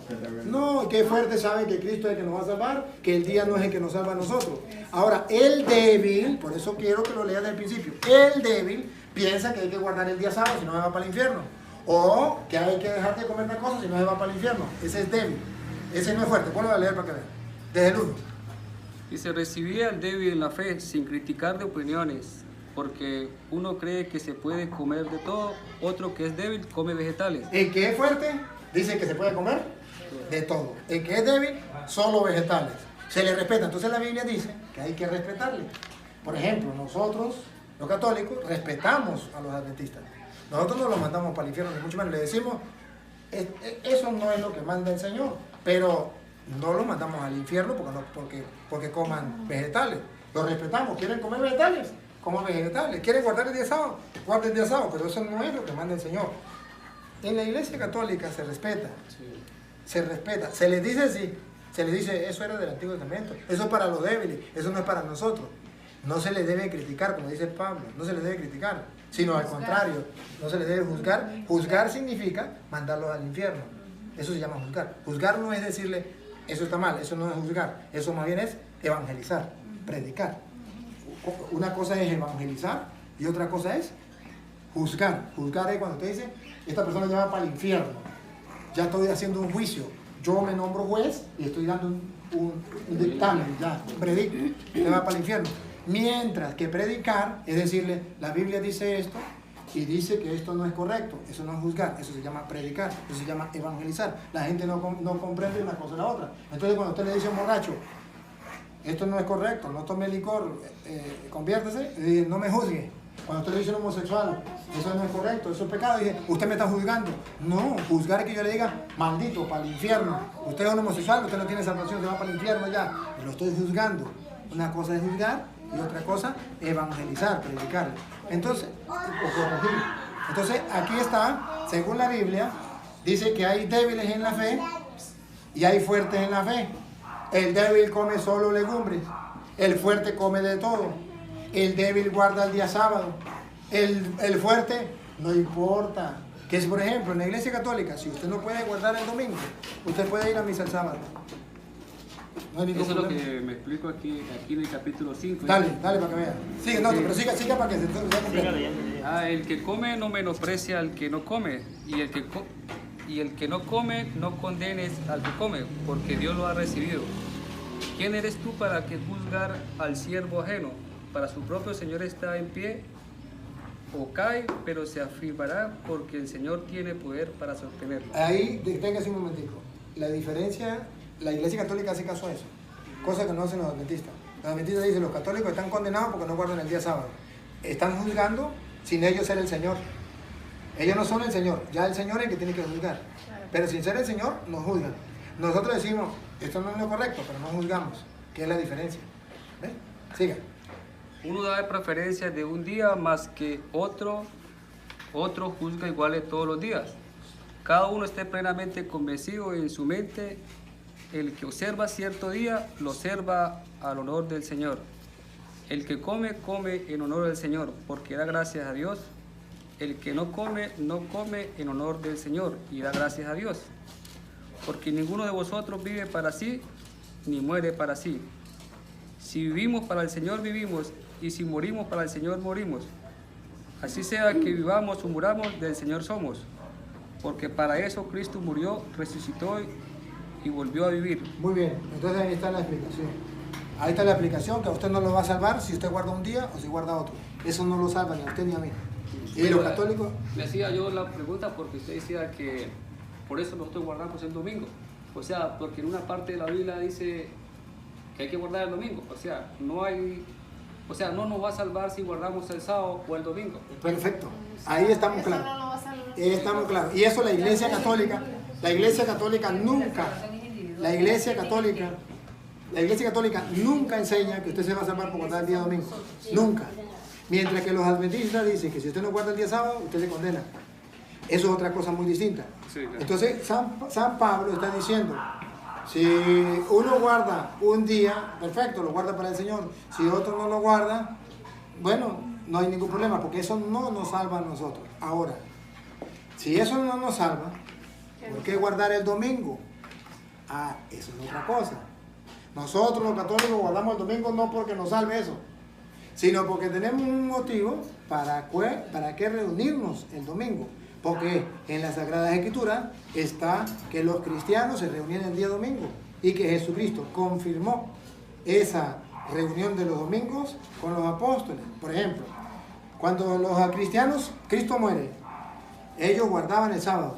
No, el que es fuerte sabe que Cristo es el que nos va a salvar, que el día no es el que nos salva a nosotros. Ahora, el débil, por eso quiero que lo leas desde el principio, el débil piensa que hay que guardar el día sábado si no se va para el infierno. O que hay que dejar de comer una cosa si no se va para el infierno. Ese es débil. Ese no es fuerte. Vuelvo a leer para que vean. Desde el 1. Dice, recibí al débil en la fe, sin criticar de opiniones, porque uno cree que se puede comer de todo, otro que es débil come vegetales. El que es fuerte dice que se puede comer de todo. El que es débil, solo vegetales. Se le respeta. Entonces la Biblia dice que hay que respetarle. Por ejemplo, nosotros, los católicos, respetamos a los adventistas. Nosotros no los mandamos para el infierno, ni mucho menos. Le decimos, eso no es lo que manda el Señor, pero no los mandamos al infierno porque coman vegetales. Los respetamos. ¿Quieren comer vegetales? Coman vegetales. ¿Quieren guardar el día sábado? Guarden el día sábado, pero eso no es lo que manda el Señor. En la iglesia católica se respeta. Se respeta. Se les dice así. Se les dice, eso era del Antiguo Testamento. Eso es para los débiles. Eso no es para nosotros. No se les debe criticar, como dice Pablo. No se les debe criticar. Sino al contrario. No se les debe juzgar. Juzgar significa mandarlos al infierno. Eso se llama juzgar. Juzgar no es decirle, eso está mal. Eso no es juzgar. Eso más bien es evangelizar. Predicar. Una cosa es evangelizar y otra cosa es juzgar. Juzgar es cuando usted dice, esta persona ya va para el infierno. Ya estoy haciendo un juicio. Yo me nombro juez y estoy dando un dictamen, ya, un predicto. Usted va para el infierno. Mientras que predicar es decirle, la Biblia dice esto y dice que esto no es correcto. Eso no es juzgar, eso se llama predicar, eso se llama evangelizar. La gente no comprende una cosa o la otra. Entonces cuando usted le dice a un borracho, esto no es correcto, no tome licor, conviértese, y no me juzgue. Cuando usted le dice a un homosexual, eso no es correcto, eso es pecado, dice, usted me está juzgando. No, juzgar es que yo le diga, maldito, para el infierno. Usted es un homosexual, usted no tiene salvación, se va para el infierno ya. Y lo estoy juzgando. Una cosa es juzgar y otra cosa, evangelizar, predicar. Entonces, o corregir. Entonces, aquí está, según la Biblia, dice que hay débiles en la fe y hay fuertes en la fe. El débil come solo legumbres, el fuerte come de todo. El débil guarda el día sábado, el fuerte no importa. Que es, por ejemplo, en la iglesia católica, si usted no puede guardar el domingo, usted puede ir a misa el sábado. No hay ningún Eso es lo problema. que me explico aquí en el capítulo 5. Dale para que vea. Sigue, no, Sí. pero siga para que se Siga complete. leyendo. El que come no menosprecia al que no come, y el que no come no condenes al que come, porque Dios lo ha recibido. ¿Quién eres tú para que juzgar al siervo ajeno? Para su propio Señor está en pie o cae, pero se afirmará porque el Señor tiene poder para sostenerlo. Ahí, deténgase un momentico. La diferencia, la Iglesia Católica hace caso a eso, cosa que no hacen los adventistas. Los adventistas dicen, los católicos están condenados porque no guardan el día sábado. Están juzgando sin ellos ser el Señor. Ellos no son el Señor, ya el Señor es el que tiene que juzgar. Pero sin ser el Señor, nos juzgan. Nosotros decimos, esto no es lo correcto, pero no juzgamos. ¿Qué es la diferencia? ¿Ves? Siga. Uno da preferencia de un día más que otro juzga iguales todos los días. Cada uno esté plenamente convencido en su mente. El que observa cierto día, lo observa al honor del Señor. El que come, come en honor del Señor, porque da gracias a Dios. El que no come, no come en honor del Señor, y da gracias a Dios. Porque ninguno de vosotros vive para sí, ni muere para sí. Si vivimos para el Señor, vivimos, y si morimos para el Señor, morimos. Así sea que vivamos o muramos, del Señor somos. Porque para eso Cristo murió, resucitó y volvió a vivir. Muy bien, entonces ahí está la explicación. Ahí está la explicación, que a usted no lo va a salvar si usted guarda un día o si guarda otro. Eso no lo salva ni a usted ni a mí. Y los católicos... Le hacía yo la pregunta porque usted decía que por eso nosotros guardamos el domingo. O sea, porque en una parte de la Biblia dice que hay que guardar el domingo. O sea, no nos va a salvar si guardamos el sábado o el domingo. Perfecto, ahí estamos claros. Estamos claros. Y eso la Iglesia Católica nunca, la Iglesia Católica nunca enseña que usted se va a salvar por guardar el día domingo. Nunca. Mientras que los adventistas dicen que si usted no guarda el día sábado, usted se condena. Eso es otra cosa muy distinta. Sí, claro. Entonces, San Pablo está diciendo, si uno guarda un día, perfecto, lo guarda para el Señor. Si otro no lo guarda, bueno, no hay ningún problema, porque eso no nos salva a nosotros. Ahora, si eso no nos salva, ¿por qué guardar el domingo? Ah, eso es otra cosa. Nosotros los católicos guardamos el domingo no porque nos salve eso, sino porque tenemos un motivo para qué reunirnos el domingo. Porque en las Sagradas Escrituras está que los cristianos se reunían el día domingo y que Jesucristo confirmó esa reunión de los domingos con los apóstoles. Por ejemplo, cuando los cristianos, Cristo muere, ellos guardaban el sábado,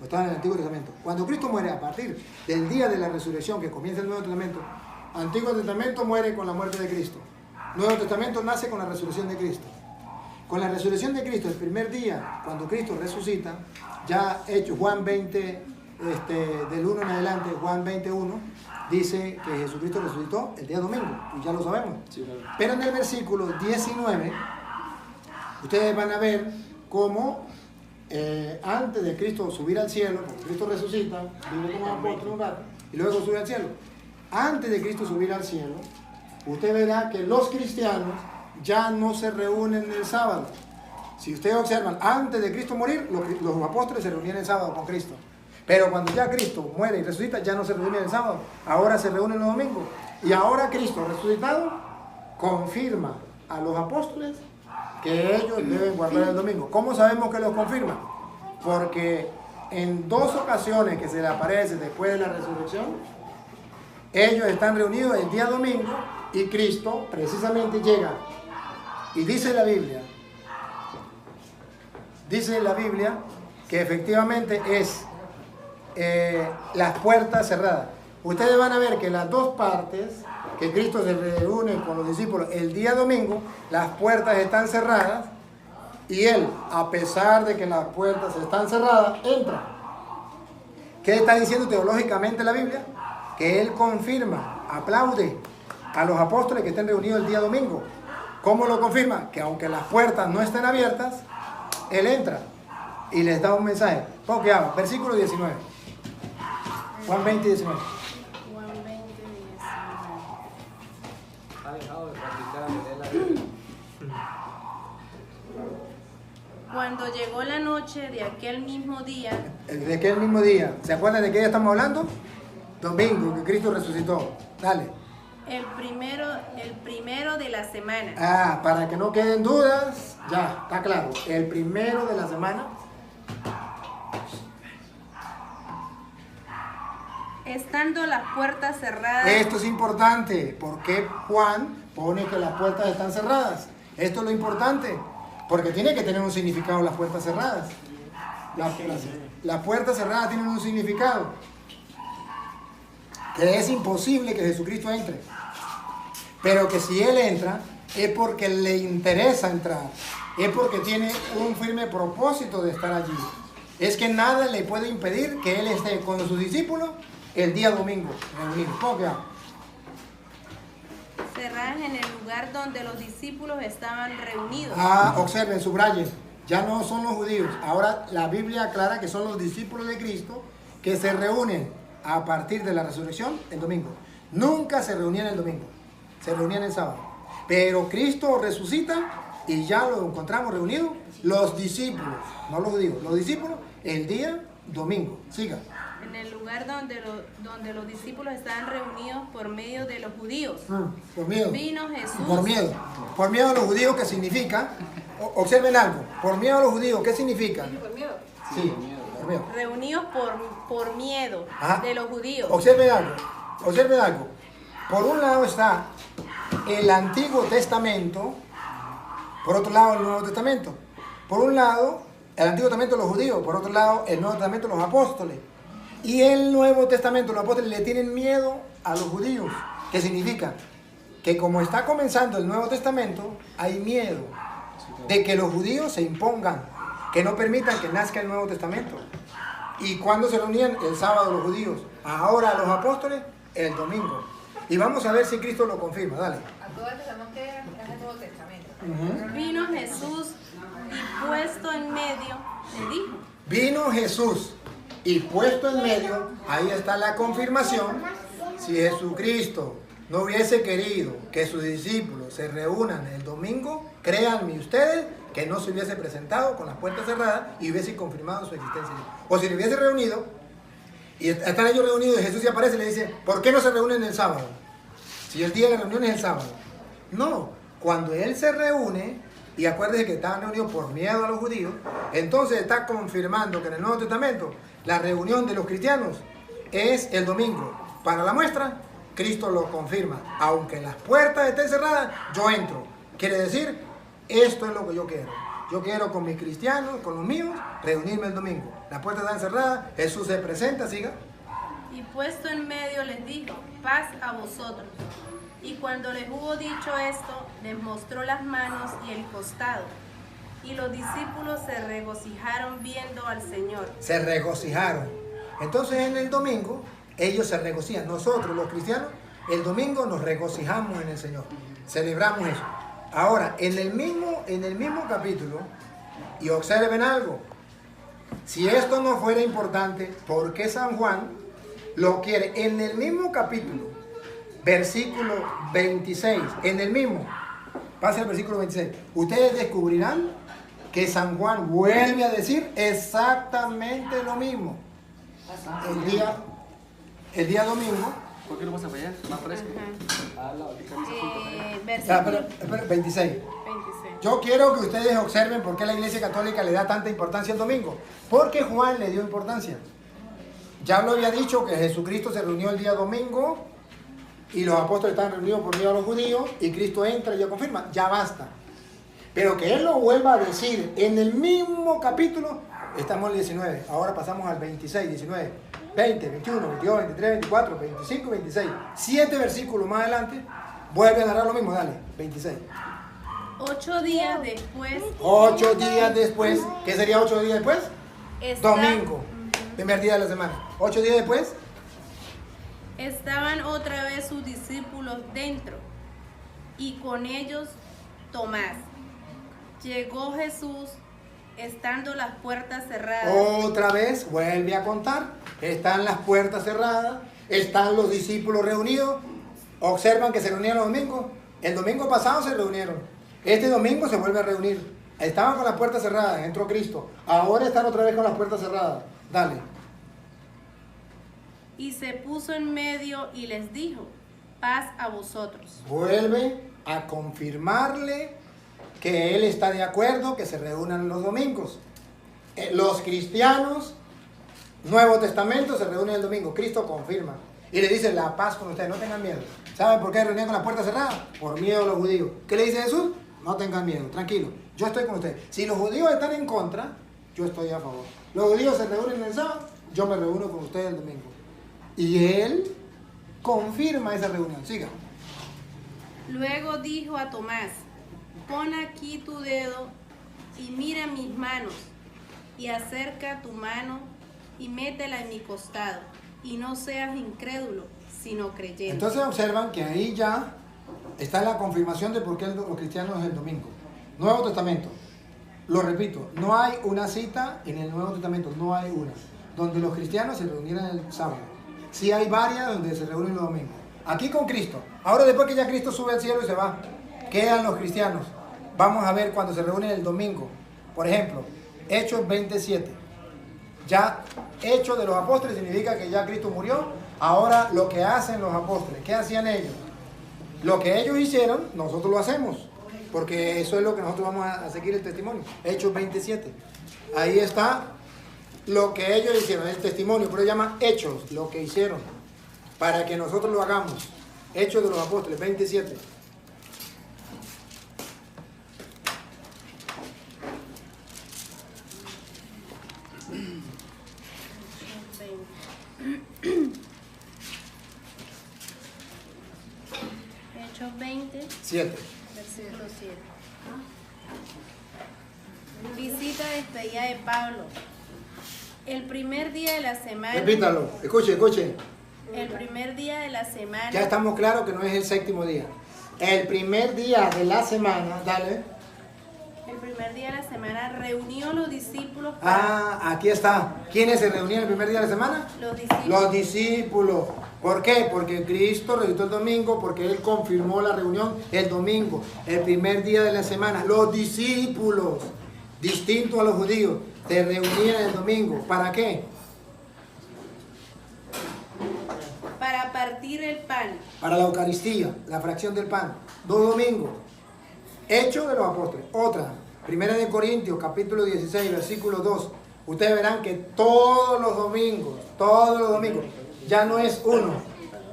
lo estaban en el Antiguo Testamento. Cuando Cristo muere, a partir del día de la resurrección que comienza el Nuevo Testamento, Antiguo Testamento muere con la muerte de Cristo. Nuevo Testamento nace con la resurrección de Cristo. Con la resurrección de Cristo, el primer día, cuando Cristo resucita, ya hecho Juan 20, del 1 en adelante, Juan 21, dice que Jesucristo resucitó el día domingo, y ya lo sabemos. Sí, claro. Pero en el versículo 19, ustedes van a ver cómo antes de Cristo subir al cielo, porque Cristo resucita, vive como apóstol un rato, y luego sube al cielo. Antes de Cristo subir al cielo, usted verá que los cristianos ya no se reúnen el sábado. Si ustedes observan, antes de Cristo morir, los apóstoles se reunían el sábado con Cristo. Pero cuando ya Cristo muere y resucita, ya no se reúnen el sábado. Ahora se reúnen los domingos. Y ahora Cristo resucitado confirma a los apóstoles que ellos deben guardar el domingo. ¿Cómo sabemos que los confirma? Porque en 2 ocasiones que se le aparece después de la resurrección, ellos están reunidos el día domingo y Cristo precisamente llega. Y dice la Biblia que efectivamente es las puertas cerradas. Ustedes van a ver que las 2 partes que Cristo se reúne con los discípulos el día domingo, las puertas están cerradas y Él, a pesar de que las puertas están cerradas, entra. ¿Qué está diciendo teológicamente la Biblia? Que Él confirma, aplaude a los apóstoles que estén reunidos el día domingo. ¿Cómo lo confirma? Que aunque las puertas no estén abiertas, Él entra y les da un mensaje. ¿Cómo que llama? Versículo 19. Juan 20, 19. Juan 20, 19. Ha dejado de practicar leer la Biblia. Cuando llegó la noche de aquel mismo día, ¿De qué mismo día? ¿Se acuerdan de qué día estamos hablando? domingo que Cristo resucitó. Dale. El primero de la semana. Ah, para que no queden dudas, ya, está claro. El primero de la semana. Estando las puertas cerradas. Esto es importante. ¿Por qué Juan pone que las puertas están cerradas? Esto es lo importante. Porque tiene que tener un significado las puertas cerradas. Las puertas cerradas tienen un significado. Que es imposible que Jesucristo entre. Pero que si Él entra, es porque le interesa entrar. Es porque tiene un firme propósito de estar allí. Es que nada le puede impedir que Él esté con sus discípulos el día domingo. ¿Cómo que hago? Cerradas en el lugar donde los discípulos estaban reunidos. Ah, observen, subrayen. Ya no son los judíos. Ahora la Biblia aclara que son los discípulos de Cristo que se reúnen a partir de la resurrección el domingo. Nunca se reunían el domingo. Se reunían el sábado. Pero Cristo resucita y ya lo encontramos reunidos los discípulos, no los judíos, los discípulos el día domingo. Siga. En el lugar donde los discípulos estaban reunidos por medio de los judíos. Por miedo. Vino Jesús. Por miedo. Por miedo a los judíos, ¿qué significa? Observen algo. Por miedo a los judíos, ¿qué significa? ¿Por miedo? Sí, por miedo. Reunidos por miedo Ajá. de los judíos. Observen algo. Observen algo. Por un lado está el Antiguo Testamento, por otro lado el Nuevo Testamento. Por un lado el Antiguo Testamento los judíos, por otro lado el Nuevo Testamento los apóstoles. Y el Nuevo Testamento los apóstoles le tienen miedo a los judíos. ¿Qué significa? Que como está comenzando el Nuevo Testamento, hay miedo de que los judíos se impongan, que no permitan que nazca el Nuevo Testamento. ¿Y cuándo se reunían? El sábado los judíos. Ahora los apóstoles, el domingo. Y vamos a ver si Cristo lo confirma. Dale. Acuérdate, sabemos que es el Nuevo Testamento. Vino Jesús y puesto en medio, le dijo. Vino Jesús y puesto en medio, ahí está la confirmación. Si Jesucristo no hubiese querido que sus discípulos se reúnan el domingo, créanme ustedes que no se hubiese presentado con las puertas cerradas y hubiese confirmado su existencia. O si le hubiese reunido, y están ellos reunidos y Jesús se aparece y le dice, ¿por qué no se reúnen el sábado? Si el día de la reunión es el sábado. No, cuando Él se reúne, y acuérdense que estaban reunidos por miedo a los judíos, entonces está confirmando que en el Nuevo Testamento la reunión de los cristianos es el domingo. Para la muestra, Cristo lo confirma. Aunque las puertas estén cerradas, yo entro. Quiere decir, esto es lo que yo quiero. Yo quiero con mis cristianos, con los míos, reunirme el domingo. Las puertas están cerradas, Jesús se presenta, siga. Y puesto en medio les dijo, paz a vosotros. Y cuando les hubo dicho esto, les mostró las manos y el costado. Y los discípulos se regocijaron viendo al Señor. Se regocijaron. Entonces en el domingo, ellos se regocijan. Nosotros, los cristianos, el domingo nos regocijamos en el Señor. Celebramos eso. Ahora, en el mismo capítulo, y observen algo. Si esto no fuera importante, ¿por qué San Juan lo quiere? En el mismo capítulo, versículo 26, en el mismo, pase al versículo 26, ustedes descubrirán que San Juan vuelve a decir exactamente lo mismo. El día domingo. ¿Por qué no vas a fallar? Más fresco. Versículo 26. 26. Yo quiero que ustedes observen por qué la Iglesia Católica le da tanta importancia al domingo. Porque Juan le dio importancia. Ya lo había dicho que Jesucristo se reunió el día domingo y los apóstoles estaban reunidos por medio de los judíos y Cristo entra y lo confirma. Ya basta. Pero que Él lo vuelva a decir en el mismo capítulo, estamos en el 19, ahora pasamos al 26, 19, 20, 21, 22, 23, 24, 25, 26. 7 versículos más adelante, vuelve a narrar lo mismo, dale, 26. 8 días después. 8 días después, ¿qué sería 8 días después? Domingo, primer día de la semana. 8 días después, Estaban otra vez sus discípulos dentro y con ellos Tomás. Llegó Jesús estando las puertas cerradas. otra vez, vuelve a contar. Están las puertas cerradas, están los discípulos reunidos. Observan que se reunían los domingos. El domingo pasado se reunieron. Este domingo se vuelve a reunir. Estaban con las puertas cerradas, entró Cristo. Ahora están otra vez con las puertas cerradas. Dale. Y se puso en medio y les dijo, paz a vosotros. Vuelve a confirmarle que él está de acuerdo que se reúnan los domingos. Los cristianos, Nuevo Testamento, se reúnen el domingo. Cristo confirma y le dice la paz con ustedes, no tengan miedo. ¿Saben por qué reunían con la puerta cerrada? Por miedo a los judíos. ¿Qué le dice Jesús? No tengan miedo, tranquilo, yo estoy con ustedes. Si los judíos están en contra, yo estoy a favor. Los judíos se reúnen el sábado, yo me reúno con ustedes el domingo. Y él confirma esa reunión. Siga. Luego dijo a Tomás, pon aquí tu dedo y mira mis manos, y acerca tu mano y métela en mi costado, y no seas incrédulo, sino creyente. Entonces observan que ahí ya está la confirmación de por qué los cristianos es el domingo. Nuevo Testamento. Lo repito, no hay una cita en el Nuevo Testamento, no hay una, donde los cristianos se reunieran el sábado. Sí hay varias donde se reúnen los domingos. Aquí con Cristo. Ahora después que ya Cristo sube al cielo y se va, quedan los cristianos. Vamos a ver cuando se reúnen el domingo. Por ejemplo, Hechos 27. Ya Hechos de los apóstoles significa que ya Cristo murió. Ahora lo que hacen los apóstoles, ¿qué hacían ellos? Lo que ellos hicieron, nosotros lo hacemos. Porque eso es lo que nosotros vamos a seguir el testimonio. Hechos 27. Ahí está lo que ellos hicieron, el testimonio. Pero se llama Hechos, lo que hicieron. Para que nosotros lo hagamos. Hechos de los apóstoles, 27. Hechos 20, 7. versículo 7. Visita despedida de Pablo. El primer día de la semana. Repítalo, escuche. El primer día de la semana. Ya estamos claros que no es el séptimo día. El primer día de la semana, dale. El primer día de la semana reunió los discípulos. Aquí está. ¿Quiénes se reunían el primer día de la semana? Los discípulos. Los discípulos. ¿Por qué? Porque Cristo resucitó el domingo, porque Él confirmó la reunión el domingo, el primer día de la semana. Los discípulos, distintos a los judíos, se reunían el domingo. ¿Para qué? Para partir el pan. Para la Eucaristía, la fracción del pan. 2 domingos. Hechos de los apóstoles. Otra. Primera de Corintios, capítulo 16, versículo 2. Ustedes verán que todos los domingos, ya no es uno,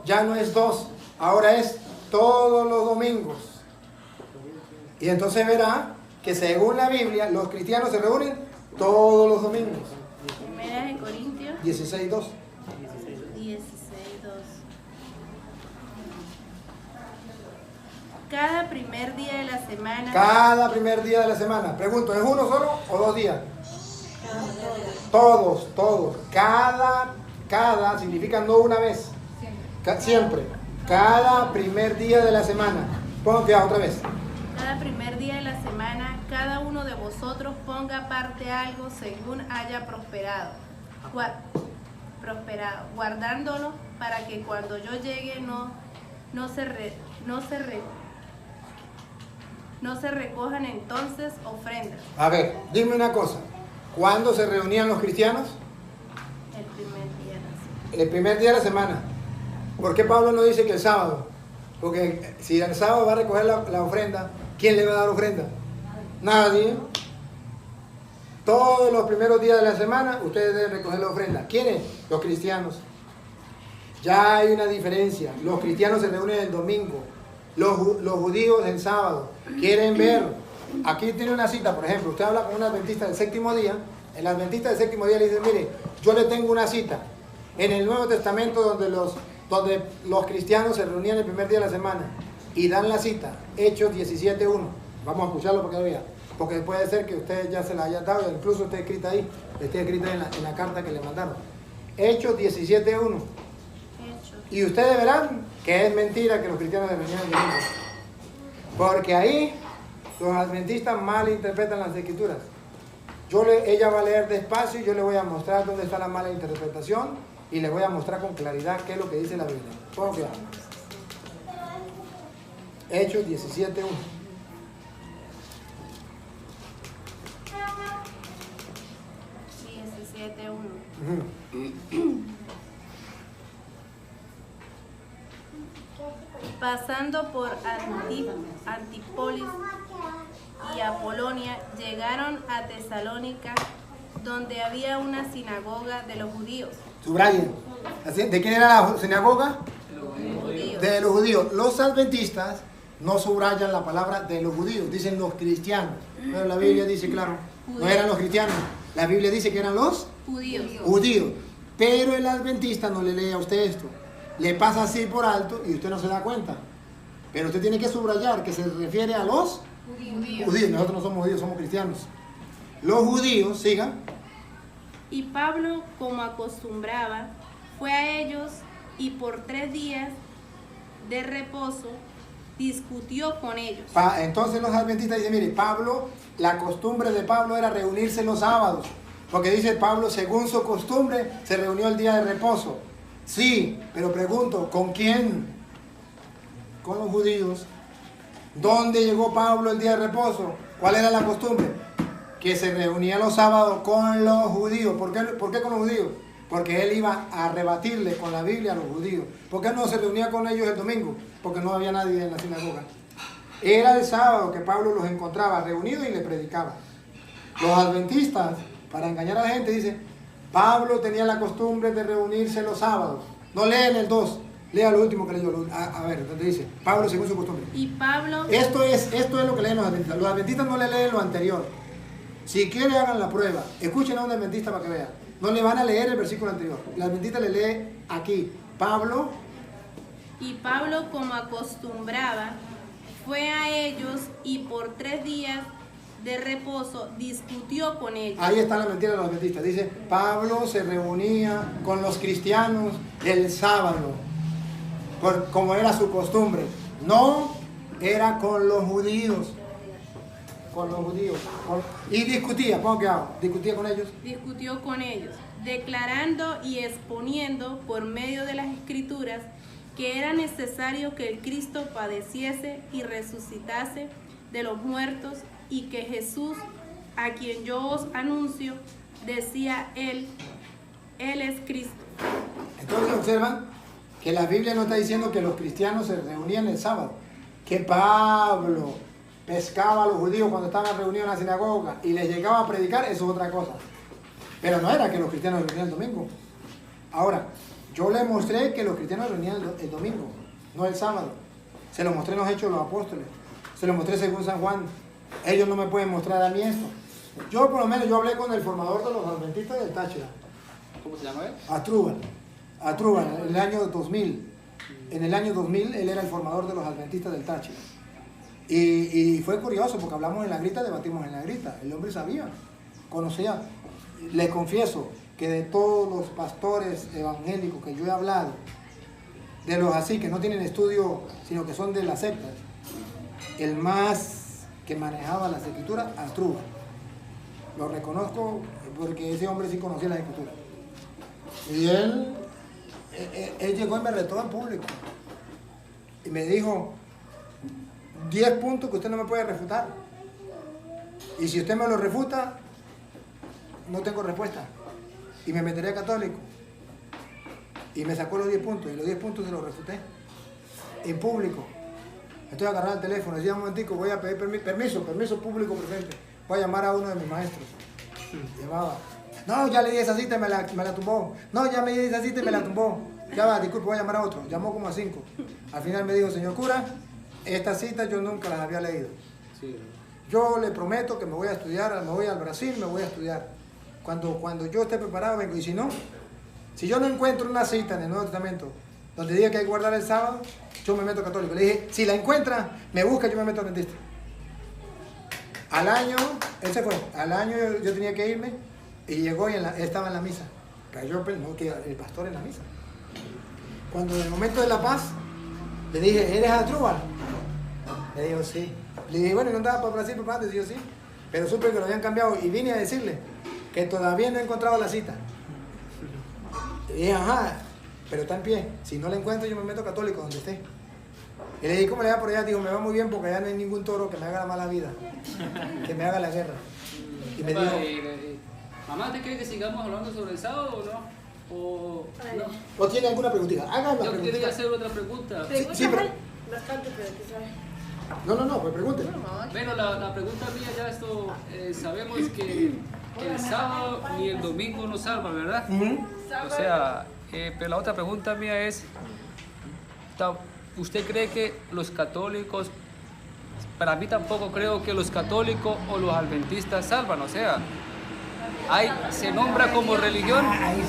ya no es dos, ahora es todos los domingos. Y entonces verá que según la Biblia, los cristianos se reúnen todos los domingos. Primera de Corintios 16, 2. 16, 2. Cada primer día de la semana. Cada primer día de la semana. Pregunto, ¿es uno solo o 2 días? Todos. Cada significa no una vez. Siempre. Cada primer día de la semana. Pongan cuidado otra vez. Cada primer día de la semana, cada uno de vosotros ponga aparte algo según haya prosperado, guardándolo para que cuando yo llegue no se recojan entonces ofrendas. A ver, dime una cosa. ¿Cuándo se reunían los cristianos? El primer día de la semana. El primer día de la semana. ¿Por qué Pablo no dice que el sábado? Porque si el sábado va a recoger la ofrenda, ¿quién le va a dar ofrenda? Nadie. Todos los primeros días de la semana ustedes deben recoger la ofrenda. ¿Quiénes? Los cristianos. Ya hay una diferencia. Los cristianos se reúnen el domingo. Los judíos el sábado. Quieren ver. Aquí tiene una cita, por ejemplo. Usted habla con un adventista del séptimo día. El adventista del séptimo día le dice, mire, yo le tengo una cita. En el Nuevo Testamento donde los cristianos se reunían el primer día de la semana y dan la cita, Hechos 17.1. Vamos a escucharlo porque vea, porque puede ser que usted ya se la haya dado, incluso esté escrita ahí en la carta que le mandaron. Hechos 17.1. Y ustedes verán que es mentira que los cristianos se reunían el domingo, porque ahí los adventistas malinterpretan las escrituras. Ella va a leer despacio y yo le voy a mostrar dónde está la mala interpretación. Y les voy a mostrar con claridad qué es lo que dice la Biblia. Pongan cuidado. Hechos 17.1. Pasando por Antípolis y Apolonia, llegaron a Tesalónica, donde había una sinagoga de los judíos. Subrayen. ¿De quién era la sinagoga? Judíos. De los judíos. Los adventistas no subrayan la palabra de los judíos, dicen los cristianos. Pero la Biblia dice, claro, no eran los cristianos. La Biblia dice que eran los judíos. Pero el adventista no le lee a usted esto. Le pasa así por alto y usted no se da cuenta. Pero usted tiene que subrayar que se refiere a los judíos. Nosotros no somos judíos, somos cristianos. Los judíos, sigan. Y Pablo, como acostumbraba, fue a ellos y por 3 días de reposo discutió con ellos. Entonces los adventistas dicen, mire, Pablo, la costumbre de Pablo era reunirse los sábados. Porque dice Pablo, según su costumbre, se reunió el día de reposo. Sí, pero pregunto, ¿con quién? Con los judíos. ¿Dónde llegó Pablo el día de reposo? ¿Cuál era la costumbre? Que se reunía los sábados con los judíos. ¿Por qué con los judíos? Porque él iba a rebatirle con la Biblia a los judíos. ¿Por qué no se reunía con ellos el domingo? Porque no había nadie en la sinagoga. Era el sábado que Pablo los encontraba reunidos y les predicaba. Los adventistas, para engañar a la gente, dicen, Pablo tenía la costumbre de reunirse los sábados. No leen el 2, lea lo último que leyó. A ver, donde dice, Pablo según su costumbre. Y Pablo... Esto es lo que leen los adventistas. Los adventistas no le leen lo anterior. Si quieren, hagan la prueba. Escuchen a un adventista para que vean. No le van a leer el versículo anterior. El adventista le lee aquí. Pablo. Y Pablo, como acostumbraba, fue a ellos y por 3 días de reposo discutió con ellos. Ahí está la mentira de los adventistas. Dice, Pablo se reunía con los cristianos el sábado, como era su costumbre. No, era con los judíos. Con los judíos. Y discutía, ¿cómo que hago? Discutía con ellos. Discutió con ellos, declarando y exponiendo por medio de las Escrituras que era necesario que el Cristo padeciese y resucitase de los muertos, y que Jesús, a quien yo os anuncio, decía él es Cristo. Entonces observan que la Biblia no está diciendo que los cristianos se reunían el sábado, que Pablo pescaba a los judíos cuando estaban reunidos en la sinagoga y les llegaba a predicar, eso es otra cosa. Pero no era que los cristianos se reunían el domingo. Ahora, yo les mostré que los cristianos se reunían el domingo, no el sábado. Se lo mostré en los Hechos de los Apóstoles, se lo mostré según San Juan. Ellos no me pueden mostrar a mí esto. Yo por lo menos, yo hablé con el formador de los adventistas del Táchira. ¿Cómo se llama él? Atrúbal, en el año 2000. En el año 2000 él era el formador de los adventistas del Táchira. Y fue curioso porque hablamos en la grita, debatimos en la grita. El hombre sabía, conocía. Les confieso que de todos los pastores evangélicos que yo he hablado, de los así que no tienen estudio, sino que son de las sectas, el más que manejaba las escrituras, Astrúbal. Lo reconozco porque ese hombre sí conocía las escrituras. Y él llegó y me retó en público. Y me dijo, 10 puntos que usted no me puede refutar. Y si usted me lo refuta, no tengo respuesta. Y me meteré a católico. Y me sacó los 10 puntos. Y los 10 puntos se los refuté. En público. Estoy agarrando el teléfono, decía un momentico, voy a pedir permiso público presente. Voy a llamar a uno de mis maestros. Llamaba. No, ya le di esa cita y me la tumbó. No, ya me di esa cita y me la tumbó. Ya va, disculpe, voy a llamar a otro. Llamó como a 5. Al final me dijo, señor cura, estas citas yo nunca las había leído. Sí. Yo le prometo que me voy a estudiar, me voy al Brasil, me voy a estudiar. Cuando yo esté preparado vengo. Y si no, si yo no encuentro una cita en el Nuevo Testamento donde diga que hay que guardar el sábado, yo me meto católico. Le dije, si la encuentra, me busca, yo me meto adventista. Al año, él se fue, al año yo tenía que irme y llegó y él estaba en la misa. Cayó no, que el pastor en la misa. Cuando en el momento de la paz, le dije, ¿eres Astrúbal? Le dijo, sí. Le dije, bueno, ¿y no andaba para Brasil, papá? Le dijo, sí. Pero supe que lo habían cambiado y vine a decirle que todavía no he encontrado la cita. Y dije, ajá, pero está en pie. Si no la encuentro, yo me meto católico donde esté. Y le dije, ¿cómo le va por allá? Dijo, me va muy bien porque allá no hay ningún toro que me haga la mala vida, que me haga la guerra. Y me dijo, mamá, ¿te cree que sigamos hablando sobre el sábado o no? ¿O no? ¿O tiene alguna preguntita? Hagan la Yo quería preguntita. hacer otra pregunta. Sí, pero Bastante, pero ¿qué sabes? No, pues pregunte. Bueno, la pregunta mía ya esto, sabemos que el sábado ni el domingo nos salva, ¿verdad? O sea, pero la otra pregunta mía es, ¿usted cree que los católicos, para mí tampoco creo que los católicos o los adventistas salvan, o sea, se nombra como religión? Ahí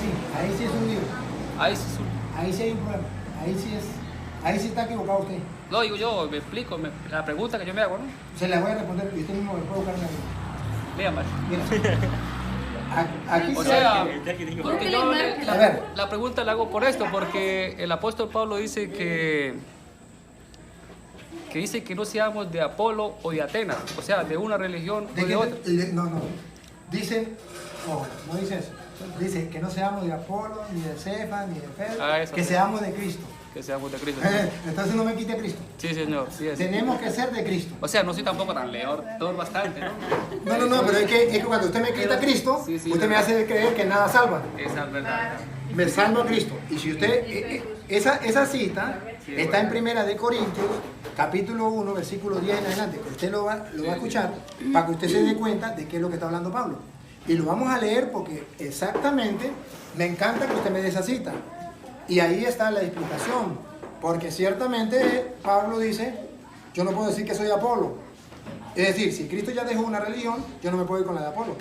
sí es un lío. Ahí sí, Ahí sí hay un problema. Ahí sí está equivocado usted. no, digo yo, me explico, la pregunta que yo me hago, ¿no? Se la voy a responder y usted mismo me puede buscar en la Biblia. Lea mal. Mira. Aquí O se- sea, porque yo A ver. la pregunta la hago por esto, porque el apóstol Pablo dice que dice que no seamos de Apolo o de Atenas, o sea, de una religión o de otra. No. Dice, no dice eso. Dice que no seamos de Apolo, ni de Cefas, ni de Pedro, Eso que sí. seamos de Cristo. Que seamos de Cristo. Entonces no me quite Cristo. Sí, señor, sí es. Tenemos que ser de Cristo. O sea, no soy tampoco tan leor bastante, ¿no? No, pero es que cuando usted me quita Cristo, Sí, usted me hace creer que nada salva. Esa es verdad. Me salva Cristo. Y si usted, esa cita Sí, está en bueno. 1 de Corintios, capítulo 1, versículo 10 en adelante, que usted lo va a escuchar para que usted se dé cuenta de qué es lo que está hablando Pablo. Y lo vamos a leer porque exactamente me encanta que usted me dé esa cita. Y ahí está la explicación. Porque ciertamente Pablo dice, yo no puedo decir que soy de Apolo. Es decir, si Cristo ya dejó una religión, yo no me puedo ir con la de Apolo.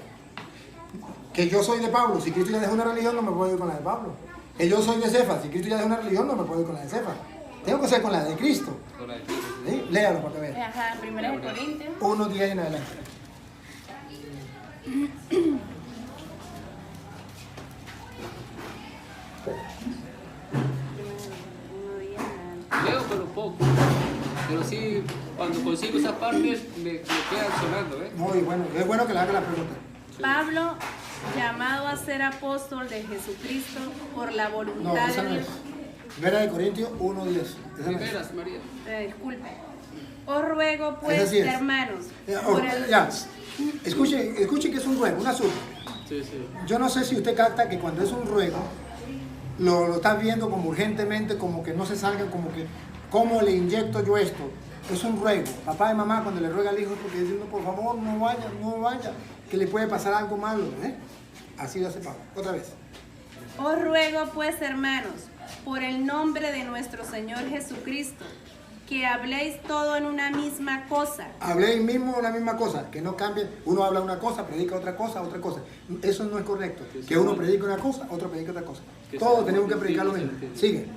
Que yo soy de Pablo, si Cristo ya dejó una religión, no me puedo ir con la de Pablo. Que yo soy de Cefas, si Cristo ya dejó una religión, no me puedo ir con la de Cefas. Tengo que ser con la de Cristo. ¿Sí? Léalo para que vea. Ajá, 1 Corintios. 1:10 en adelante. Leo, pero poco. Pero sí, cuando consigo esas partes, me quedan sonando, ¿eh? Muy bueno, es bueno que le haga la pregunta. Pablo, llamado a ser apóstol de Jesucristo por la No, voluntad esa de no Dios. es. 1 de Corintios 1:10. Esa no es. Primeras, María. Disculpe. Os ruego pues, Esa sí es. hermanos, Oh, por el... ya. Escuche que es un ruego, una súplica. Sí, sí. Yo no sé si usted capta que cuando es un ruego, lo está viendo como urgentemente, como que no se salga, como que, ¿cómo le inyecto yo esto? Es un ruego. Papá y mamá cuando le ruega al hijo, porque diciendo, por favor, no vaya, que le puede pasar algo malo, ¿eh? Así lo hace Pablo. Otra vez. Os ruego pues, hermanos, por el nombre de nuestro Señor Jesucristo, que habléis todo en una misma cosa. Habléis mismo la misma cosa, que no cambien. Uno habla una cosa, predica otra cosa. Eso no es correcto. Que uno predica una cosa, otro predica otra cosa. Todos tenemos que predicar lo mismo. Sigue.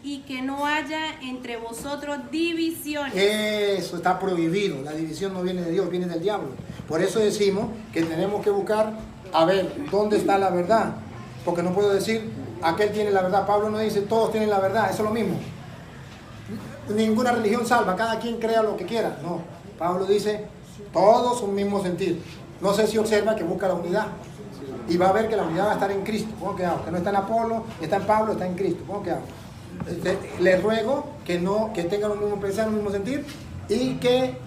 Y que no haya entre vosotros divisiones. Eso está prohibido. La división no viene de Dios, viene del diablo. Por eso decimos que tenemos que buscar a ver dónde está la verdad. Porque no puedo decir, aquel tiene la verdad. Pablo no dice, todos tienen la verdad. Eso es lo mismo. Ninguna religión salva, cada quien crea lo que quiera. No, Pablo dice, todos un mismo sentir. No sé si observa que busca la unidad. Y va a ver que la unidad va a estar en Cristo. ¿Cómo que hago? Que no está en Apolo, está en Pablo, está en Cristo. ¿Cómo que hago? Le ruego que tengan un mismo pensar, un mismo sentir y que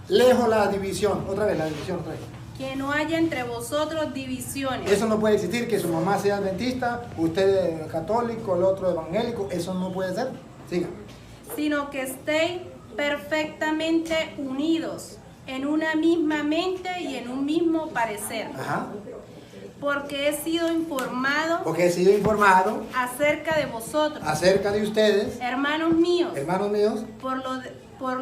lejos la división. Otra vez, la división, otra vez. Que no haya entre vosotros divisiones. Eso no puede existir, que su mamá sea adventista, usted es católico, el otro evangélico. Eso no puede ser. Siga. Sino que estéis perfectamente unidos en una misma mente y en un mismo parecer. Ajá. Porque he sido informado Porque he sido informado acerca de vosotros, acerca de ustedes, hermanos míos, hermanos míos, por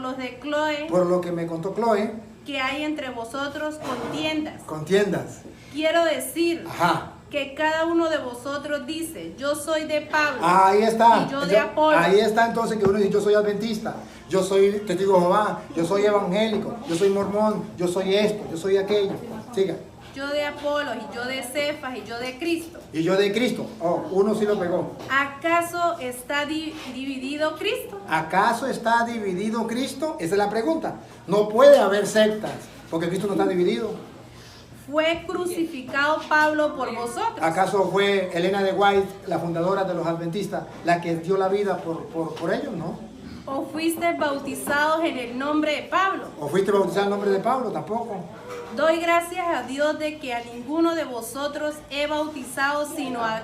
los de Chloe, por lo que me contó Chloe, que hay entre vosotros contiendas. contiendas. Quiero decir Ajá. que cada uno de vosotros dice, yo soy de Pablo, Ahí está. y yo de Apolo. Ahí está entonces que uno dice, yo soy adventista, yo soy testigo de Jehová, yo soy evangélico, yo soy mormón, yo soy esto, yo soy aquello. Siga. yo de Apolo, y yo de Cefas, y yo de Cristo. Y yo de Cristo. Oh, uno sí lo pegó. ¿Acaso está dividido Cristo? ¿Acaso está dividido Cristo? Esa es la pregunta. No puede haber sectas, porque Cristo no está dividido. ¿Fue crucificado Pablo por vosotros? ¿Acaso fue Elena de White, la fundadora de los adventistas, la que dio la vida por ellos? No. ¿O fuisteis bautizados en el nombre de Pablo? ¿O fuiste bautizado en nombre de Pablo? Tampoco. Doy gracias a Dios de que a ninguno de vosotros he bautizado sino a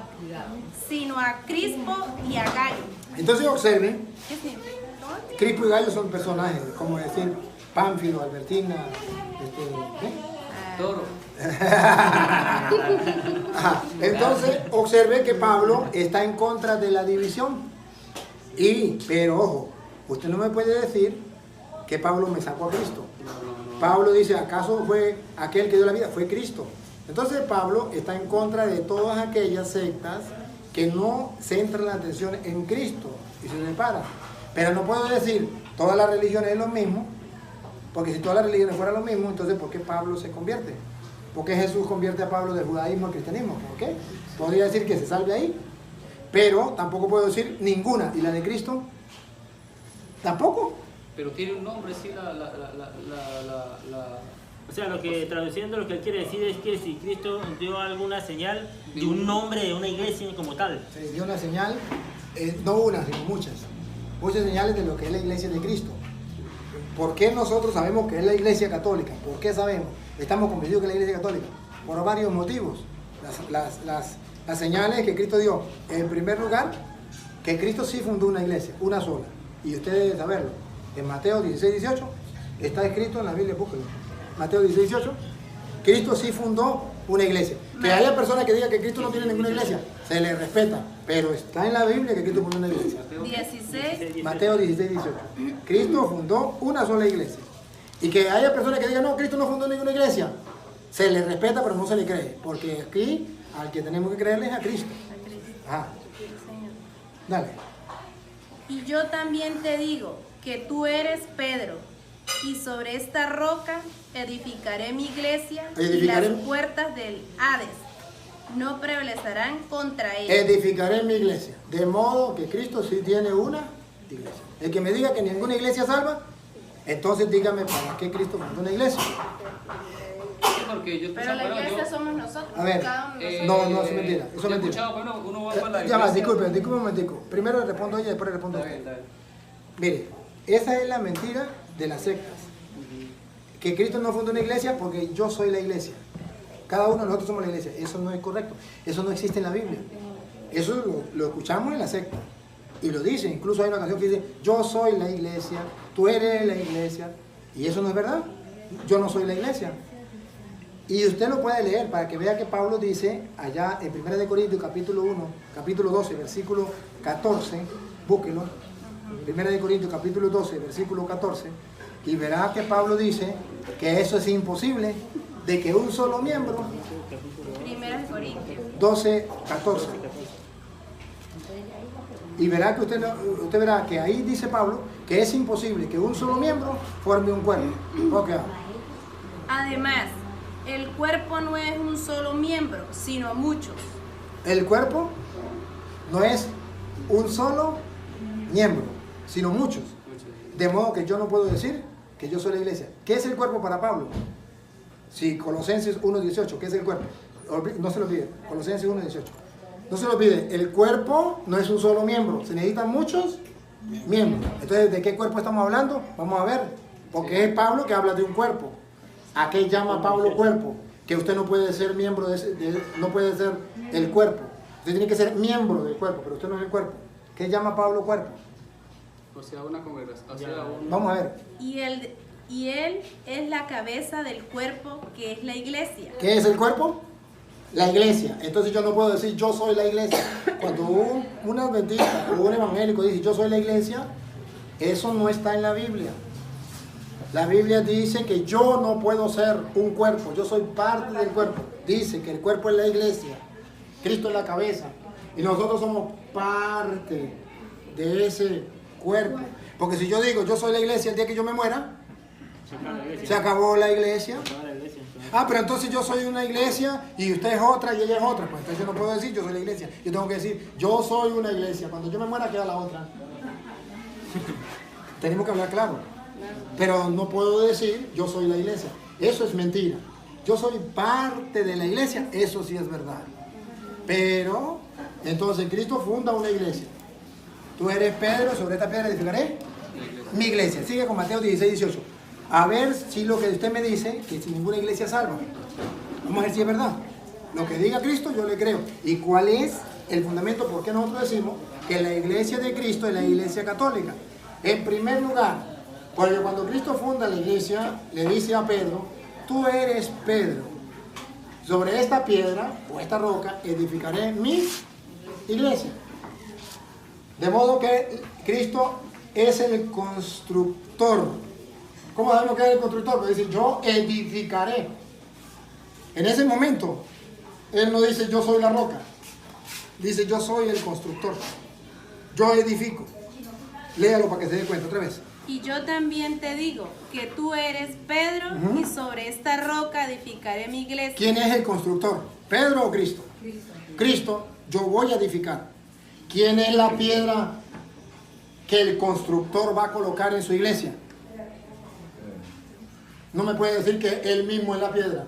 Crispo y a Gallo. Entonces observen, ¿Qué significa? Crispo y Gallo son personajes, como decir Pánfilo, Albertina, ¿qué? Toro. Ajá. Entonces, observe que Pablo está en contra de la división. Pero ojo, usted no me puede decir que Pablo me sacó a Cristo. Pablo dice, ¿acaso fue aquel que dio la vida? Fue Cristo. Entonces Pablo está en contra de todas aquellas sectas que no centran la atención en Cristo y se separan. Pero no puedo decir, todas las religiones es lo mismo, porque si todas las religiones fueran lo mismo, entonces ¿por qué Pablo se convierte? ¿Por qué Jesús convierte a Pablo del judaísmo al cristianismo? ¿Por qué? Podría decir que se salve ahí, pero tampoco puedo decir ninguna. ¿Y la de Cristo? Tampoco. Pero tiene un nombre, sí, O sea, traduciendo lo que él quiere decir es que si Cristo dio alguna señal de un nombre de una iglesia como tal. Se dio una señal, no una, sino muchas. Muchas señales de lo que es la iglesia de Cristo. ¿Por qué nosotros sabemos que es la iglesia católica? ¿Por qué sabemos? Estamos convencidos que es la iglesia católica. Por varios motivos. Las señales que Cristo dio. En primer lugar, que Cristo sí fundó una iglesia, una sola. Y ustedes deben saberlo. En Mateo 16, 18, está escrito en la Biblia, búsquenlo. Mateo 16, 18, Cristo sí fundó una iglesia. Que haya personas que digan que Cristo no tiene ninguna iglesia, se le respeta. Pero está en la Biblia que Cristo fundó una iglesia. 16. Mateo 16, 18. Cristo fundó una sola iglesia. Y que haya personas que digan, no, Cristo no fundó ninguna iglesia, se le respeta, pero no se le cree. Porque aquí, al que tenemos que creerle es a Cristo. Ajá. Dale. Y yo también te digo que tú eres Pedro, y sobre esta roca edificaré mi iglesia, y las puertas del Hades no prevalecerán contra ella. Edificaré mi iglesia. De modo que Cristo sí tiene una iglesia. El que me diga que ninguna iglesia salva, entonces dígame para qué Cristo fundó una iglesia. Pero la iglesia somos nosotros. A ver, cada uno de no, es mentira. Eso es mentira. Uno va para la Ya va, iglesia. disculpe un momentico. Primero le respondo a ella y después le respondo a usted. Mire, esa es la mentira de las sectas. Que Cristo no fundó una iglesia porque yo soy la iglesia. Cada uno de nosotros somos la iglesia. Eso no es correcto. Eso no existe en la Biblia. Eso lo escuchamos en la secta. Y lo dice. Incluso hay una canción que dice, yo soy la iglesia, tú eres la iglesia. Y eso no es verdad. Yo no soy la iglesia. Y usted lo puede leer para que vea que Pablo dice allá en 1 Corintios capítulo 1, capítulo 12, versículo 14, búsquelo. 1 Corintios capítulo 12, versículo 14, y verá que Pablo dice que eso es imposible, de que un solo miembro. 1 Corintios 12, 14. Y verá que usted verá que ahí dice Pablo que es imposible que un solo miembro forme un cuerpo. Okay. Además, el cuerpo no es un solo miembro, sino muchos. El cuerpo no es un solo miembro, sino muchos. De modo que yo no puedo decir que yo soy la iglesia. ¿Qué es el cuerpo para Pablo? Si Colosenses 1.18, ¿qué es el cuerpo? No se lo olvide, Colosenses 1.18. No se lo olvide, el cuerpo no es un solo miembro, se necesitan muchos miembros. Entonces, ¿de qué cuerpo estamos hablando? Vamos a ver, porque es Pablo que habla de un cuerpo. ¿A qué llama Pablo cuerpo? Que usted no puede ser miembro no puede ser el cuerpo. Usted tiene que ser miembro del cuerpo, pero usted no es el cuerpo. ¿Qué llama Pablo cuerpo? O sea, una congregación. Vamos a ver. Y él es la cabeza del cuerpo, que es la iglesia. ¿Qué es el cuerpo? La iglesia. Entonces yo no puedo decir yo soy la iglesia. Cuando un adventista o un evangélico dice yo soy la iglesia, eso no está en la Biblia. La Biblia dice que yo no puedo ser un cuerpo, yo soy parte del cuerpo. Dice que el cuerpo es la iglesia, Cristo es la cabeza y nosotros somos parte de ese cuerpo. Porque si yo digo yo soy la iglesia el día que yo me muera, se acabó la iglesia. Ah, pero entonces yo soy una iglesia y usted es otra y ella es otra. Pues entonces yo no puedo decir yo soy la iglesia. Yo tengo que decir yo soy una iglesia. Cuando yo me muera queda la otra. Tenemos que hablar claro. Pero no puedo decir yo soy la iglesia. Eso es mentira. Yo soy parte de la iglesia. Eso sí es verdad. Pero entonces Cristo funda una iglesia. Tú eres Pedro, sobre esta piedra edificaré mi iglesia. Sigue con Mateo 16, 18. A ver si lo que usted me dice, que sin ninguna iglesia salva. Vamos a ver si es verdad. Lo que diga Cristo yo le creo. ¿Y cuál es el fundamento? ¿Por qué nosotros decimos que la iglesia de Cristo es la iglesia católica? En primer lugar, porque cuando Cristo funda la iglesia, le dice a Pedro, tú eres Pedro. Sobre esta piedra o esta roca edificaré mi iglesia. De modo que Cristo es el constructor. ¿Cómo sabemos que es el constructor? Porque dice, yo edificaré. En ese momento, Él no dice, yo soy la roca. Dice, yo soy el constructor. Yo edifico. Léalo para que se dé cuenta otra vez. Y yo también te digo que tú eres Pedro y sobre esta roca edificaré mi iglesia. ¿Quién es el constructor? ¿Pedro o Cristo? Cristo, yo voy a edificar. ¿Quién es la piedra que el constructor va a colocar en su iglesia? No me puede decir que Él mismo es la piedra.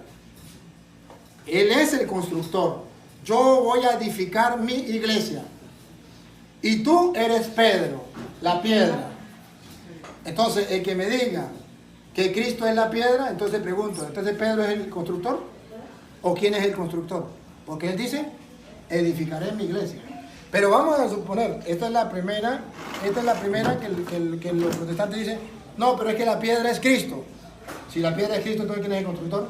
Él es el constructor. Yo voy a edificar mi iglesia. Y tú eres Pedro, la piedra. Entonces, el que me diga que Cristo es la piedra, entonces pregunto, ¿entonces Pedro es el constructor? ¿O quién es el constructor? Porque él dice, edificaré mi iglesia. Pero vamos a suponer, esta es la primera que los protestantes dicen, no, pero es que la piedra es Cristo. Si la piedra es Cristo, entonces ¿quién es el constructor?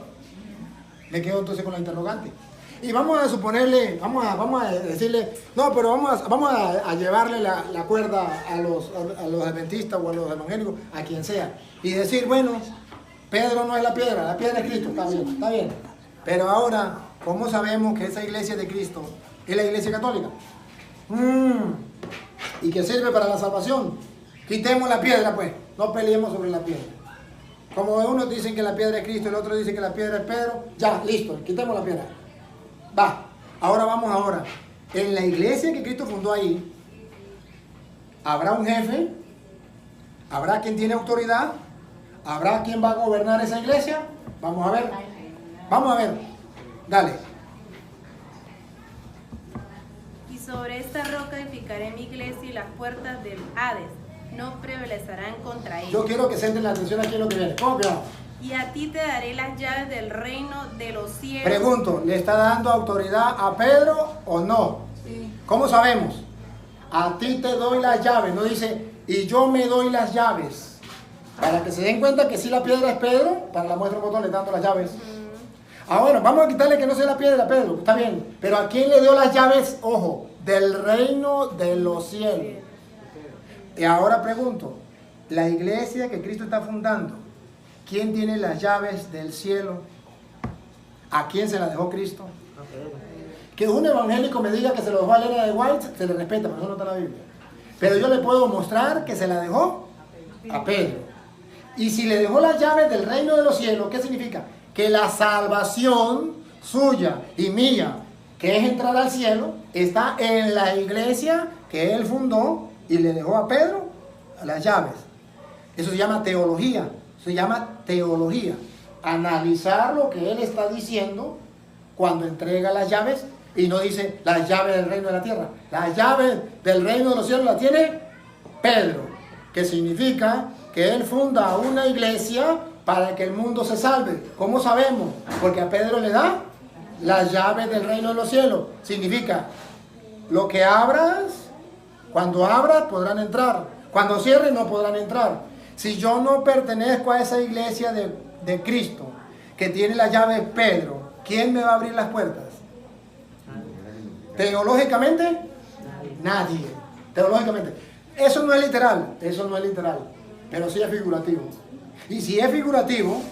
Me quedo entonces con la interrogante. Y vamos a suponerle, vamos a decirle, no, pero vamos a llevarle la cuerda a los adventistas o a los evangélicos, a quien sea. Y decir, bueno, Pedro no es la piedra es Cristo, está bien. Pero ahora, ¿cómo sabemos que esa iglesia de Cristo es la iglesia católica? ¿Y que sirve para la salvación? Quitemos la piedra, pues, no peleemos sobre la piedra. Como unos dicen que la piedra es Cristo, el otro dice que la piedra es Pedro, ya, listo, quitemos la piedra. Va, ahora. En la iglesia que Cristo fundó ahí, ¿habrá un jefe? ¿Habrá quien tiene autoridad? ¿Habrá quien va a gobernar esa iglesia? Vamos a ver. Dale. Y sobre esta roca edificaré mi iglesia y las puertas del Hades no prevalecerán contra ella. Yo quiero que centren la atención aquí en lo que viene. ¿Cómo que va? Y a ti te daré las llaves del reino de los cielos. Pregunto, ¿le está dando autoridad a Pedro o no? Sí. ¿Cómo sabemos? A ti te doy las llaves, no dice, y yo me doy las llaves. Para que se den cuenta que si la piedra es Pedro, para la muestra un botón le dando las llaves. Bueno, vamos a quitarle que no sea la piedra Pedro, está bien. Pero ¿a quién le dio las llaves? Ojo, del reino de los cielos. Y ahora pregunto, la iglesia que Cristo está fundando, ¿quién tiene las llaves del cielo? ¿A quién se las dejó Cristo? Que un evangélico me diga que se lo dejó a Elena de White, se le respeta, pero eso no está en la Biblia. Pero yo le puedo mostrar que se la dejó a Pedro. Y si le dejó las llaves del reino de los cielos, ¿qué significa? Que la salvación suya y mía, que es entrar al cielo, está en la iglesia que él fundó y le dejó a Pedro las llaves. Eso se llama teología. Analizar lo que él está diciendo cuando entrega las llaves y no dice las llaves del reino de la tierra. Las llaves del reino de los cielos las tiene Pedro, que significa que él funda una iglesia para que el mundo se salve. ¿Cómo sabemos? Porque a Pedro le da las llaves del reino de los cielos. Significa, lo que abras, cuando abras podrán entrar, cuando cierres no podrán entrar. Si yo no pertenezco a esa iglesia de Cristo, que tiene las llaves Pedro, ¿quién me va a abrir las puertas? Teológicamente, nadie. Teológicamente. Eso no es literal, pero sí es figurativo. Y si es figurativo,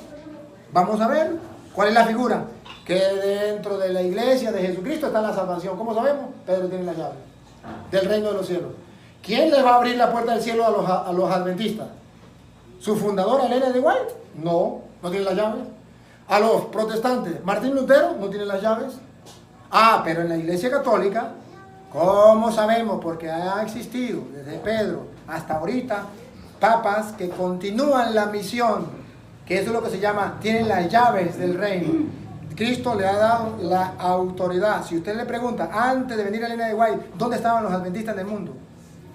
vamos a ver cuál es la figura. Que dentro de la iglesia de Jesucristo está la salvación. ¿Cómo sabemos? Pedro tiene las llaves del reino de los cielos. ¿Quién le va a abrir la puerta del cielo a los adventistas? ¿Su fundador, Elena de White? No tiene las llaves. A los protestantes, Martín Lutero no tiene las llaves. Pero en la iglesia católica, ¿cómo sabemos? Porque ha existido desde Pedro hasta ahorita papas que continúan la misión, que eso es lo que se llama, tienen las llaves del reino. Cristo le ha dado la autoridad. Si usted le pregunta, antes de venir a Elena de White, ¿dónde estaban los adventistas del mundo?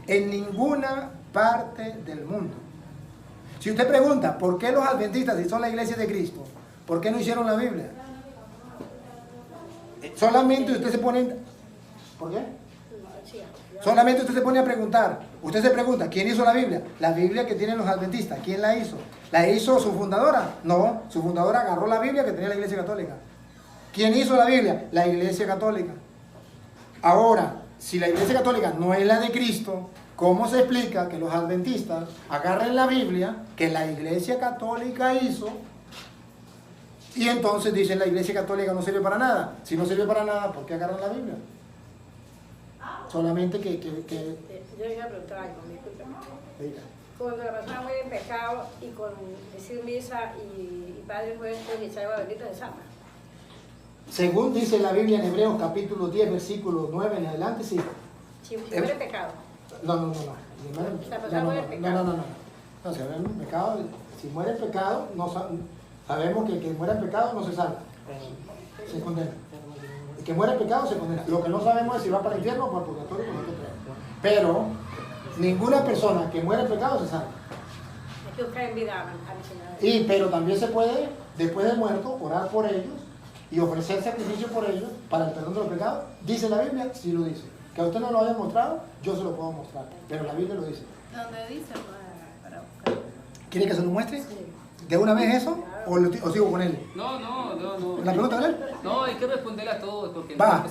En ninguna parte del mundo. Si usted pregunta, ¿por qué los adventistas, si son la iglesia de Cristo, por qué no hicieron la Biblia? Solamente usted se pone... ¿Por qué? siga. Solamente usted se pone a preguntar. Usted se pregunta, ¿quién hizo la Biblia? La Biblia que tienen los adventistas. ¿Quién la hizo? ¿La hizo su fundadora? No, su fundadora agarró la Biblia que tenía la Iglesia Católica. ¿Quién hizo la Biblia? La Iglesia Católica. Ahora, si la Iglesia Católica no es la de Cristo, ¿cómo se explica que los adventistas agarren la Biblia que la Iglesia Católica hizo y entonces dicen la Iglesia Católica no sirve para nada? Si no sirve para nada, ¿por qué agarran la Biblia? Solamente que... Yo iba a preguntar algo, discúlpame. Diga. Cuando la persona muere en pecado y con decir misa y Padre Nuestro y echar agua bendita se sana. Según dice la Biblia en Hebreos capítulo 10, versículo 9 en adelante, sí. Si muere en pecado. No. La persona muere en pecado. No, si muere en pecado, si muere en pecado, sabemos que el que muere en pecado no se salva, se condena. El que muere en pecado se condena. Lo que no sabemos es si va para el infierno o para el purgatorio, por otro lado. Pero ninguna persona que muere en pecado se salva. Hay que buscar en vida a mi Pero también se puede, después de muerto, orar por ellos y ofrecer sacrificio por ellos para el perdón de los pecados. Dice la Biblia, sí lo dice. Que a usted no lo haya mostrado, yo se lo puedo mostrar. Pero la Biblia lo dice. ¿Dónde dice para buscar? ¿Quiere que se lo muestre? ¿De una vez eso? ¿O sigo con él? No. ¿La pregunta con él? No, hay que responderle a todos porque Va.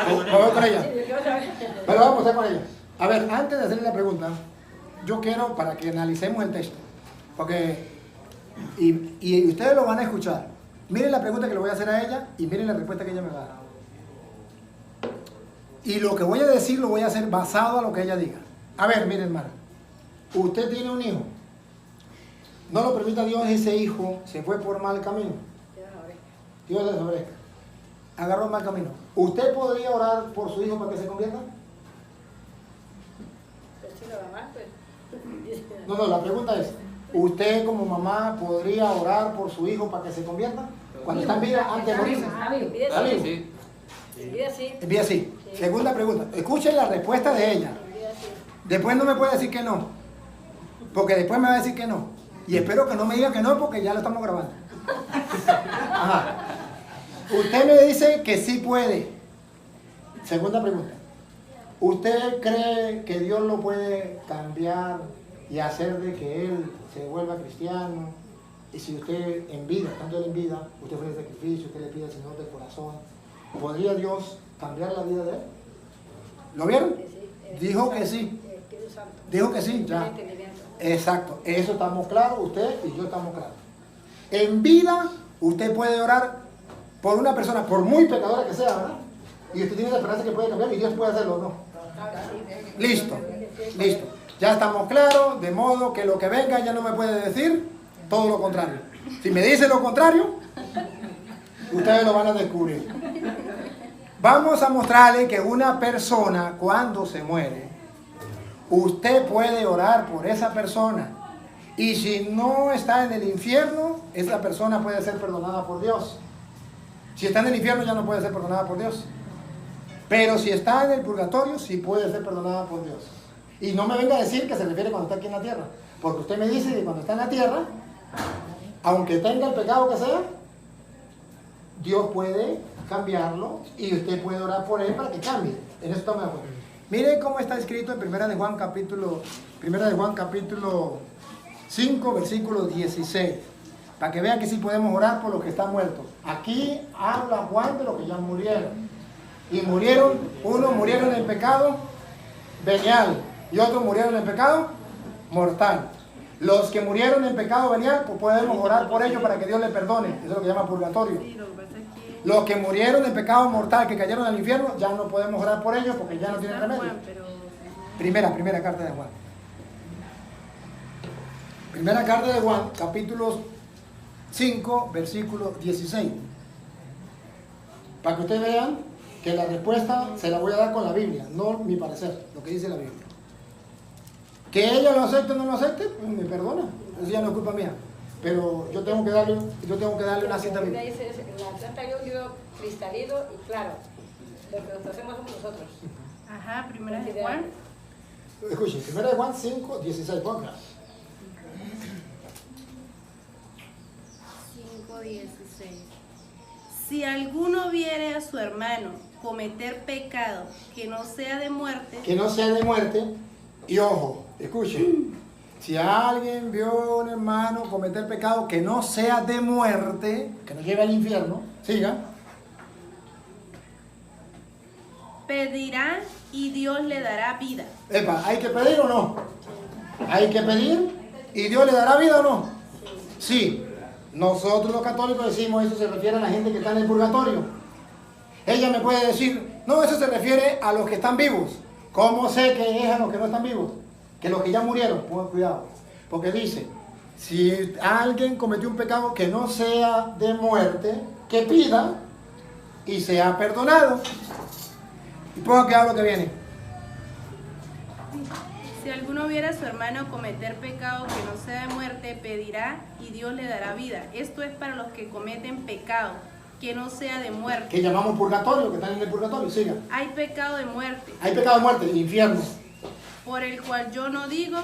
Voy con ella. Pero vamos a estar con ella. A ver, antes de hacerle la pregunta, yo quiero para que analicemos el texto. Porque, y ustedes lo van a escuchar. Miren la pregunta que le voy a hacer a ella y miren la respuesta que ella me va a dar. Y lo que voy a decir lo voy a hacer basado a lo que ella diga. A ver, miren, hermana. Usted tiene un hijo. No lo permita Dios, ese hijo se fue por mal camino. Dios le favorezca. Agarró mal camino. ¿Usted podría orar por su hijo para que se convierta? No, la pregunta es, ¿usted como mamá podría orar por su hijo para que se convierta? Cuando está en vida, antes de morir. ¿Está vivo? sí. En vida sí. Segunda pregunta. Escuchen la respuesta de ella. Después no me puede decir que no. Porque después me va a decir que no. Y espero que no me diga que no porque ya lo estamos grabando. Ajá. Usted me dice que sí puede. Segunda pregunta. ¿Usted cree que Dios lo puede cambiar y hacer de que él se vuelva cristiano? Y si usted en vida, estando él en vida, usted ofrece sacrificio, usted le pide al Señor del corazón, ¿podría Dios cambiar la vida de él? ¿Lo vieron? Dijo que sí. Dijo que sí, ya. Exacto. Eso estamos claros, usted y yo estamos claros. En vida, usted puede orar por una persona, por muy pecadora que sea, ¿verdad? Y usted tiene la esperanza que puede cambiar y Dios puede hacerlo o no. Listo. Ya estamos claros, de modo que lo que venga ya no me puede decir todo lo contrario. Si me dice lo contrario, ustedes lo van a descubrir. Vamos a mostrarle que una persona cuando se muere, usted puede orar por esa persona. Y si no está en el infierno, esa persona puede ser perdonada por Dios. Si está en el infierno ya no puede ser perdonada por Dios. Pero si está en el purgatorio, sí puede ser perdonada por Dios. Y no me venga a decir que se refiere cuando está aquí en la tierra. Porque usted me dice que cuando está en la tierra, aunque tenga el pecado que sea, Dios puede cambiarlo y usted puede orar por él para que cambie. En eso estamos de acuerdo. Mire cómo está escrito en 1 de Juan capítulo 5, versículo 16. Para que vean que sí podemos orar por los que están muertos. Aquí habla Juan de los que ya murieron. Y murieron, unos murieron en pecado venial y otros murieron en pecado mortal. Los que murieron en pecado venial, pues podemos orar por ellos para que Dios les perdone. Eso es lo que llama purgatorio. Los que murieron en pecado mortal, que cayeron al infierno, ya no podemos orar por ellos porque ya no tienen remedio. Primera carta de Juan. Primera carta de Juan, capítulo 5, versículo 16. Para que ustedes vean que la respuesta se la voy a dar con la Biblia, no mi parecer, lo que dice la Biblia. Que ella lo acepte o no lo acepte, pues me perdona, eso ya no es culpa mía. Pero yo tengo que darle una cita bíblica. La planta dio un libro cristalino y claro. Lo que nos hacemos somos nosotros. Ajá, primera de Juan. Escuchen, primera de Juan 5, 16, ponga. 5:16. Si alguno viere a su hermano cometer pecado que no sea de muerte, que no sea de muerte. Y ojo, escuchen, si alguien vio a un hermano cometer pecado que no sea de muerte, que no lleve al infierno, siga, pedirá y Dios le dará vida. epa, ¿hay que pedir o no? Hay que pedir y Dios le dará vida o no. Sí, nosotros los católicos decimos eso se refiere a la gente que está en el purgatorio. Ella me puede decir, no, eso se refiere a los que están vivos. ¿Cómo sé que es a los que no están vivos? Que los que ya murieron, pongan cuidado. Porque dice, si alguien cometió un pecado que no sea de muerte, que pida y sea perdonado. Y pongan cuidado lo que viene. Si alguno viera a su hermano cometer pecado que no sea de muerte, pedirá y Dios le dará vida. Esto es para los que cometen pecado que no sea de muerte. Que llamamos purgatorio, que están en el purgatorio, siga. Hay pecado de muerte, Hay pecado de muerte, infierno, por el cual yo no digo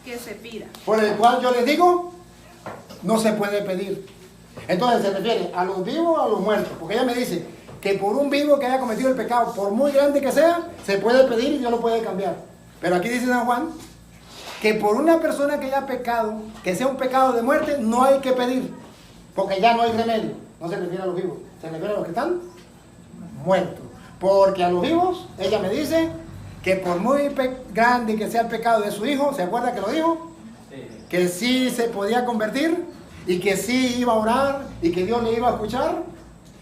que se pida. por el cual yo les digo, no se puede pedir. Entonces se refiere a los vivos o a los muertos, porque ella me dice que por un vivo que haya cometido el pecado, por muy grande que sea, se puede pedir y Dios lo puede cambiar. Pero aquí dice San Juan que por una persona que haya pecado, que sea un pecado de muerte, no hay que pedir, porque ya no hay remedio. No se refiere a los vivos, se refiere a los que están muertos. Porque a los vivos, ella me dice que por muy grande que sea el pecado de su hijo, ¿se acuerda que lo dijo? Que sí se podía convertir y que sí iba a orar y que Dios le iba a escuchar.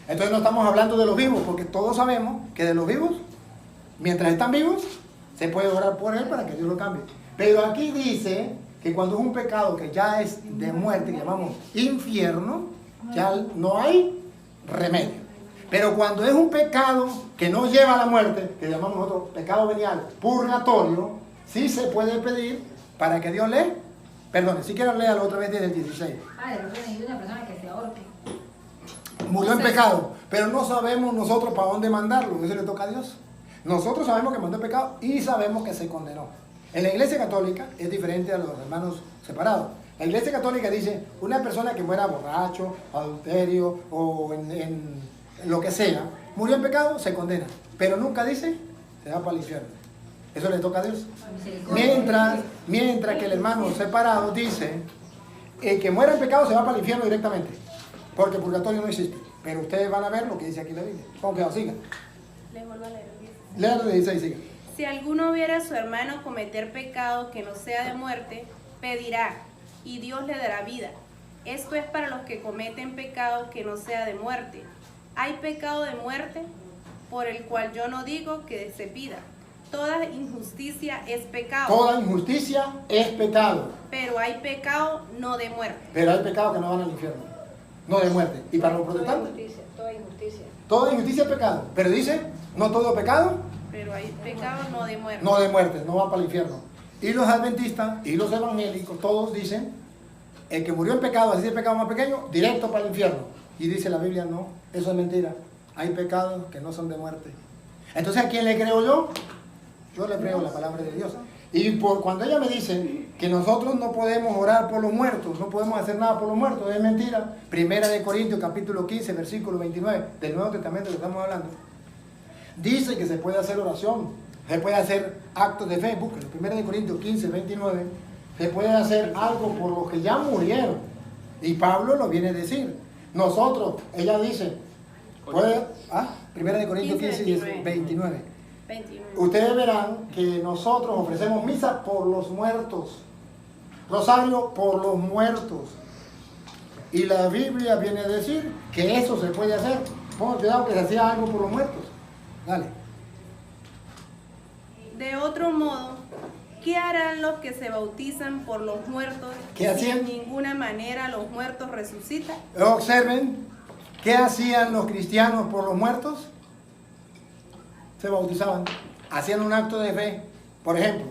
Entonces no estamos hablando de los vivos, porque todos sabemos que de los vivos, mientras están vivos, se puede orar por él para que Dios lo cambie. Pero aquí dice que cuando es un pecado que ya es de muerte, que llamamos infierno, ya no hay remedio. Pero cuando es un pecado que no lleva a la muerte, que llamamos nosotros pecado venial, purgatorio, sí se puede pedir para que Dios le perdone. Si quiero leerlo otra vez desde el 16. Ah, de repente hay una persona que se ahorque. Murió en pecado, pero no sabemos nosotros para dónde mandarlo. Eso le toca a Dios. Nosotros sabemos que mandó en pecado y sabemos que se condenó. En la Iglesia Católica es diferente a los hermanos separados. La Iglesia Católica dice, una persona que muera borracho, adulterio o en lo que sea, murió en pecado, se condena. Pero nunca dice, se va para el infierno. Eso le toca a Dios. Mientras que el hermano separado dice, el que muera en pecado se va para el infierno directamente. Porque el purgatorio no existe. Pero ustedes van a ver lo que dice aquí la Biblia. Con cuidado, sigan. Les vuelvo a leer el 16. Léalo de 16, sigan. Si alguno viera a su hermano cometer pecado que no sea de muerte, pedirá y Dios le dará vida. Esto es para los que cometen pecado que no sea de muerte. Hay pecado de muerte por el cual yo no digo que se pida. Toda injusticia es pecado. Toda injusticia es pecado. Pero hay pecado no de muerte. Pero hay pecados que no van al infierno. No de muerte. Y para los protestantes, Toda injusticia. toda injusticia es pecado. Pero dice, no todo pecado, Pero hay pecado no de muerte. no de muerte, no va para el infierno. Y los adventistas y los evangélicos, todos dicen, el que murió en pecado, así es el pecado más pequeño, directo para el infierno. Y dice la Biblia, no, eso es mentira. Hay pecados que no son de muerte. Entonces, ¿a quién le creo yo? Yo le creo la palabra de Dios. Y cuando ella me dice que nosotros no podemos orar por los muertos, no podemos hacer nada por los muertos, es mentira. Primera de Corintios, capítulo 15, versículo 29, del Nuevo Testamento que estamos hablando. Dice que se puede hacer oración, se puede hacer actos de fe. Búsquenlo, Primera de Corintios 15, 29. Se puede hacer algo por los que ya murieron. Y Pablo lo viene a decir. Nosotros, ella dice, puede, Primera de Corintios 15, 29. Ustedes verán que nosotros ofrecemos misa por los muertos, rosario por los muertos. Y la Biblia viene a decir que eso se puede hacer. Pongan cuidado que se hacía algo por los muertos. Dale. De otro modo, ¿qué harán los que se bautizan por los muertos? ¿Qué hacían? Si de ninguna manera los muertos resucitan. Observen, ¿qué hacían los cristianos por los muertos? Se bautizaban, hacían un acto de fe. Por ejemplo,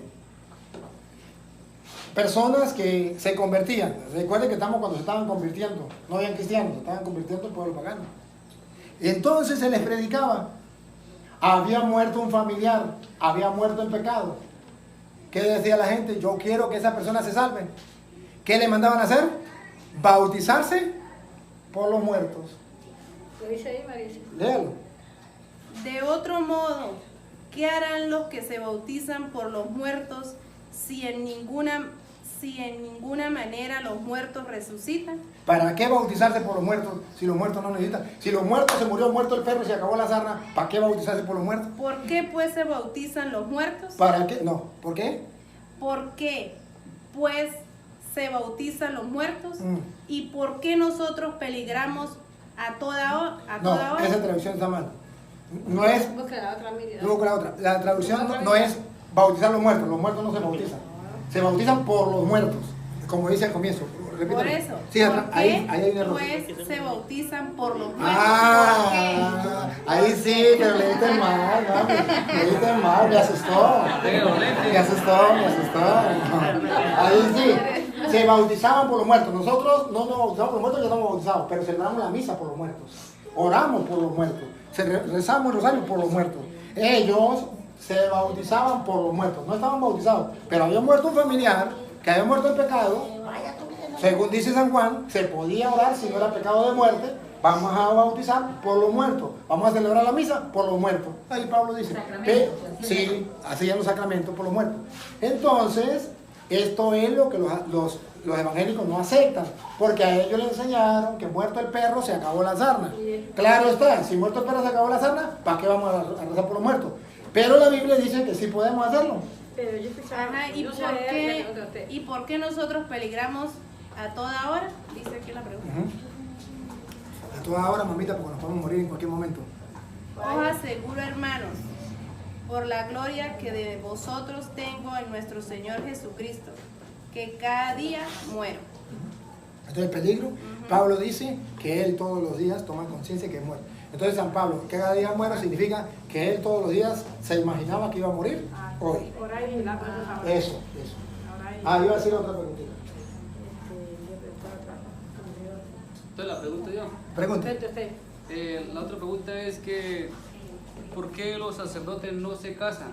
personas que se convertían. Recuerden que estamos cuando se estaban convirtiendo, no habían cristianos, se estaban convirtiendo en pueblo pagano. Y entonces se les predicaba. Había muerto un familiar, había muerto en pecado. ¿Qué decía la gente? Yo quiero que esa persona se salve. ¿Qué le mandaban a hacer? Bautizarse por los muertos. ¿Lo dice ahí, Marisa? Léalo. De otro modo, ¿qué harán los que se bautizan por los muertos si en ninguna manera los muertos resucitan? ¿Para qué bautizarse por los muertos si los muertos no necesitan? Si los muertos se murió muerto el perro y se acabó la sarna, ¿para qué bautizarse por los muertos? ¿Por qué pues se bautizan los muertos? ¿Para qué? No, ¿por qué? ¿Por qué pues se bautizan los muertos? Mm. ¿Y por qué nosotros peligramos a toda hora? No, esa traducción está mal. No es, Busca la otra, Miriam. yo busco la otra. La traducción no es bautizar los muertos no se bautizan. Se bautizan por los muertos, como dice al comienzo. Repítelo. Por eso, Sí, ¿por qué ahí hay un error. pues se bautizan por los muertos? Ah, ahí sí, pero leíste mal, mami. Leíste mal, me asustó. Me asustó. Ahí sí, se bautizaban por los muertos. Nosotros no nos bautizamos por los muertos, ya estamos bautizados, pero celebramos la misa por los muertos. Oramos por los muertos. Rezamos el rosario por los muertos. Ellos se bautizaban por los muertos. No estaban bautizados, pero había muerto un familiar que había muerto en pecado. Según dice San Juan, se podía orar si no era pecado de muerte. Vamos a bautizar por los muertos. Vamos a celebrar la misa por los muertos. Ahí Pablo dice. Sí, así ya los sacramentos por los muertos. Entonces, esto es lo que los evangélicos no aceptan. Porque a ellos les enseñaron que muerto el perro se acabó la sarna. Claro está, si muerto el perro se acabó la sarna, ¿para qué vamos a rezar por los muertos? Pero la Biblia dice que sí podemos hacerlo. Pero yo escuchaba. Ajá, ¿y por qué nosotros peligramos a toda hora? Dice aquí la pregunta. A toda hora, mamita, porque nos podemos morir en cualquier momento. Os aseguro, hermanos, por la gloria que de vosotros tengo en nuestro Señor Jesucristo, que cada día muero. Entonces, peligro. Pablo dice que él todos los días toma conciencia que muere. Entonces, San Pablo, que cada día muere significa que él todos los días se imaginaba que iba a morir hoy. Eso. Ah, iba a decir otra preguntita. Entonces la pregunto yo. Pregunte. La otra pregunta es que ¿por qué los sacerdotes no se casan?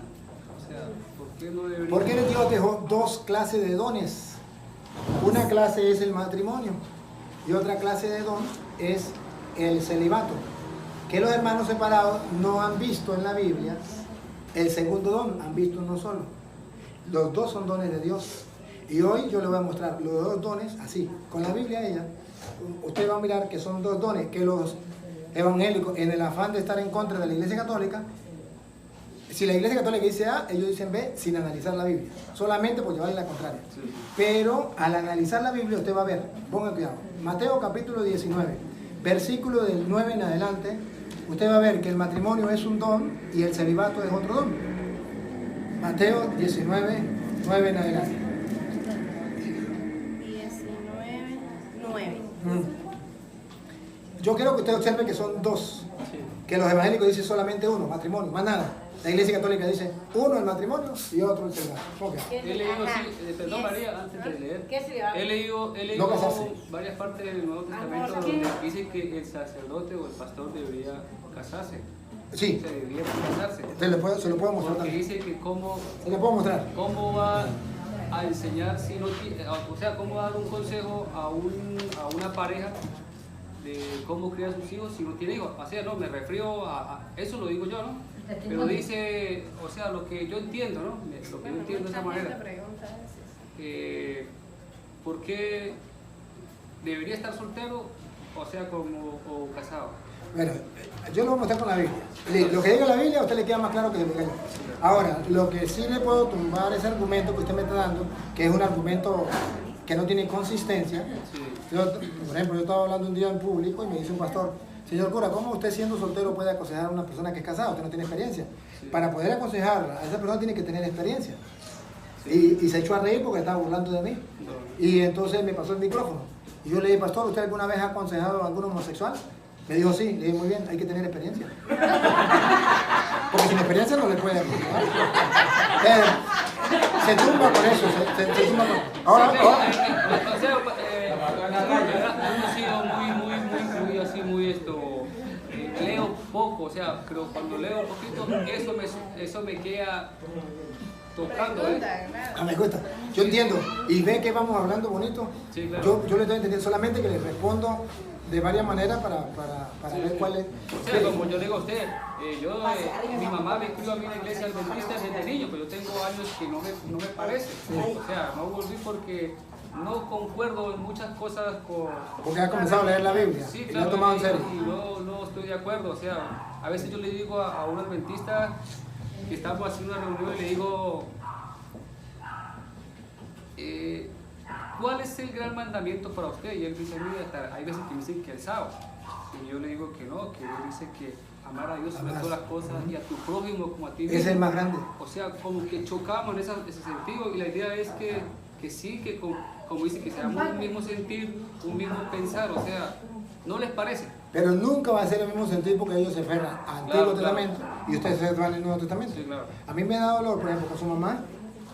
O sea, ¿por qué no deberían? Porque Dios dejó dos clases de dones. Una clase es el matrimonio y otra clase de don es el celibato. Que los hermanos separados no han visto en la Biblia el segundo don, han visto uno solo. Los dos son dones de Dios. Y hoy yo le voy a mostrar los dos dones así, con la Biblia ella. Usted va a mirar que son dos dones que los evangélicos, en el afán de estar en contra de la Iglesia Católica, si la Iglesia Católica dice A, ellos dicen B sin analizar la Biblia, solamente por llevarle la contraria. Pero al analizar la Biblia usted va a ver, ponga cuidado, Mateo capítulo 19, versículo del 9 en adelante, usted va a ver que el matrimonio es un don y el celibato es otro don. Mateo 19, 9 en adelante. 19, 9. Yo quiero que usted observe que son dos, que los evangélicos dicen solamente uno, matrimonio, más nada. La Iglesia Católica dice uno el matrimonio y otro el celibato. Okay. He leído, perdón María, antes de leer, ¿Qué se llama? he leído No casarse. varias partes del Nuevo Testamento donde dice que el sacerdote o el pastor debería casarse. Sí, Se debería casarse. se lo puedo mostrar Porque también. dice que Se lo puedo mostrar. cómo va a enseñar si no tiene, o sea, cómo dar un consejo a una pareja de cómo criar a sus hijos si no tiene hijos. O sea, no, me refiero a eso lo digo yo, ¿no? Pero dice, o sea, lo que yo entiendo, ¿no? Lo que yo entiendo de esa manera. ¿Por qué debería estar soltero, o sea, o casado? Bueno, yo lo voy a mostrar con la Biblia. Lo que diga la Biblia a usted le queda más claro que lo que diga yo. Ahora, lo que sí le puedo tumbar ese argumento que usted me está dando, que es un argumento que no tiene consistencia. Sí. Por ejemplo, yo estaba hablando un día en público y me dice un pastor, señor cura, ¿cómo usted siendo soltero puede aconsejar a una persona que es casada? Usted no tiene experiencia. Sí. Para poder aconsejarla, a esa persona tiene que tener experiencia. Sí. Y se echó a reír porque estaba burlando de mí. No. Y entonces me pasó el micrófono. Y yo le dije, pastor, ¿usted alguna vez ha aconsejado a algún homosexual? Me dijo, sí. Le dije, muy bien, hay que tener experiencia. Porque sin experiencia no le puede aconsejar. Se tumba por eso. Se tumba por... Ahora, O sea, uno ha sido muy así, leo poco, o sea, pero cuando leo un poquito, eso me queda tocando, Pregunta, claro. Ah, me gusta. Yo entiendo. Y ve que vamos hablando bonito. Sí, claro. Yo le estoy entendiendo solamente que le respondo de varias maneras para Sí, ver sí. cuál es. O sea, como yo le digo a usted, mi mamá me crió a mí en la iglesia adventista desde niño, pero yo tengo años que no me parece. O sea, no volví porque no concuerdo en muchas cosas con... Porque ha comenzado a leer la Biblia. Sí, y claro, lo ha tomado en serio. y no estoy de acuerdo. O sea, a veces yo le digo a un adventista que estamos haciendo una reunión y le digo, ¿cuál es el gran mandamiento para usted? Y él dice, mira, hay veces que me dicen que el sábado. Y yo le digo que no, que él dice que amar a Dios sobre todas las cosas y a tu prójimo como a ti mismo. Es el más grande. O sea, como que chocamos en ese sentido y la idea es que sí, que como dice, que seamos un mismo sentir, un mismo pensar, o sea, ¿no les parece? Pero nunca va a ser el mismo sentido porque ellos se aferran al Antiguo Claro, Testamento y ustedes se van al Nuevo Testamento. Sí, claro. A mí me da dolor, por ejemplo, con su mamá,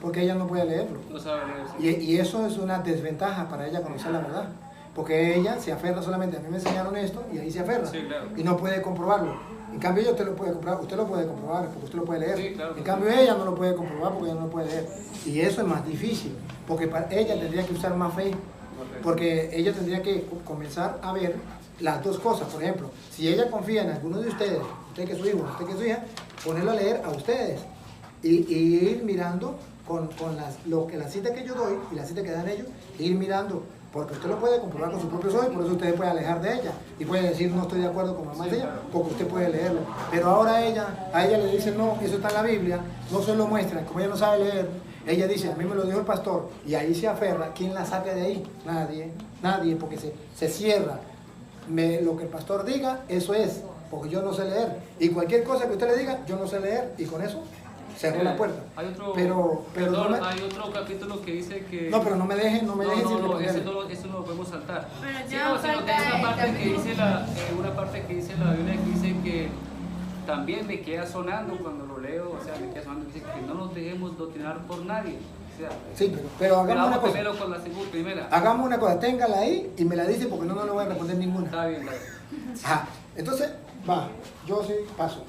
porque ella no puede leerlo. No sabe leer. Sí. Y eso es una desventaja para ella conocer la verdad. Porque ella se aferra solamente, a mí me enseñaron esto y ahí se aferra. Sí, claro. Y no puede comprobarlo. En cambio ella usted lo puede comprobar porque usted lo puede leer. Sí, claro que En sí. cambio ella no lo puede comprobar porque ella no lo puede leer. Y eso es más difícil, porque para ella tendría que usar más fe. Porque ella tendría que comenzar a ver las dos cosas. Por ejemplo, si ella confía en alguno de ustedes, usted que es su hijo, usted que es su hija, ponerlo a leer a ustedes. Y ir mirando con la cita que yo doy y la cita que dan ellos, ir mirando. Porque usted lo puede comprobar con sus propios ojos y por eso usted puede alejar de ella. Y puede decir, no estoy de acuerdo con mamá de ella, porque usted puede leerlo. Pero ahora a ella le dicen, no, eso está en la Biblia, no se lo muestran, como ella no sabe leer. Ella dice, a mí me lo dijo el pastor, y ahí se aferra. ¿Quién la saca de ahí? Nadie, porque se cierra. Lo que el pastor diga, eso es, porque yo no sé leer. Y cualquier cosa que usted le diga, yo no sé leer, y con eso cerró la puerta. Hay otro, pero perdón, no me- hay otro capítulo que dice que... No, pero no me dejen sin responder. Eso no lo podemos saltar. Bueno, Sí, ya no, sino falta que hay una parte el que dice una parte que dice la Biblia que dice que también me queda sonando cuando lo leo, o sea, me queda sonando, dice que no nos dejemos doctrinar por nadie. O sea, Sí, pero hagamos una vamos cosa. primero con la primera. Hagamos una cosa, téngala ahí y me la dice porque no le voy a responder ninguna. Está bien, está bien. Ajá. Entonces, va, yo sí paso.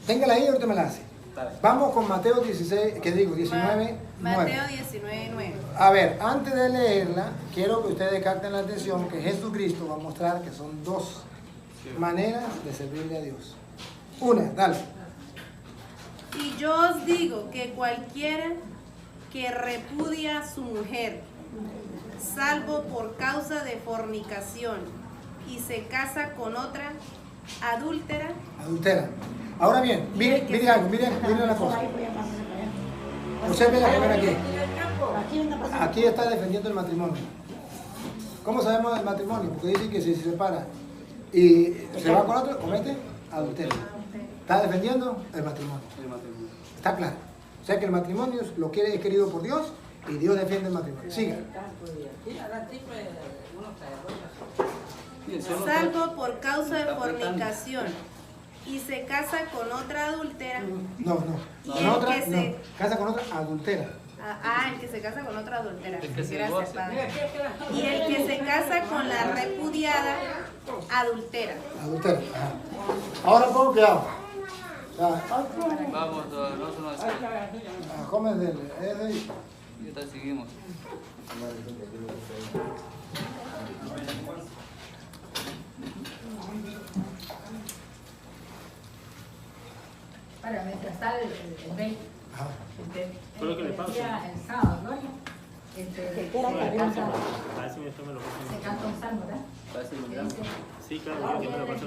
Téngala ahí y ahorita me la hace. Está bien. Vamos con Mateo 16, ¿qué digo? 19, 9. Mateo 19:9. A ver, antes de leerla, quiero que ustedes capten la atención que Jesucristo va a mostrar que son dos maneras de servirle a Dios. Una, dale. Y yo os digo que cualquiera que repudia a su mujer, salvo por causa de fornicación, y se casa con otra adúltera, Adultera. Ahora bien, miren algo, miren una cosa. Observen la primera aquí. Aquí está defendiendo el matrimonio. ¿Cómo sabemos el matrimonio? Porque dice que si se separa y se va con otro, comete adulterio. Está defendiendo el matrimonio. El matrimonio. Está claro. O sea que el matrimonio es querido por Dios y Dios defiende el matrimonio. Siga. Bien, solo- salvo por causa de fornicación, y se casa con otra adúltera. No. Y Con el otra, que no. se- Casa con otra adultera. El que se casa con otra adúltera. El que se Gracias, divorcia. padre. Y el que se casa con la repudiada adultera. Adultera. Ajá. Ahora pongo cuidado. O sea, Vamos, no son así. comes del ese y- Y ahorita seguimos. Para, mientras está el rey, Ajá. Fue lo que le pasó. decía el sábado, Gloria, A ver si me toma lo que se canta un salmo, ¿verdad? Parece Que muy grande. dice, Sí, claro, yo que me lo pasó.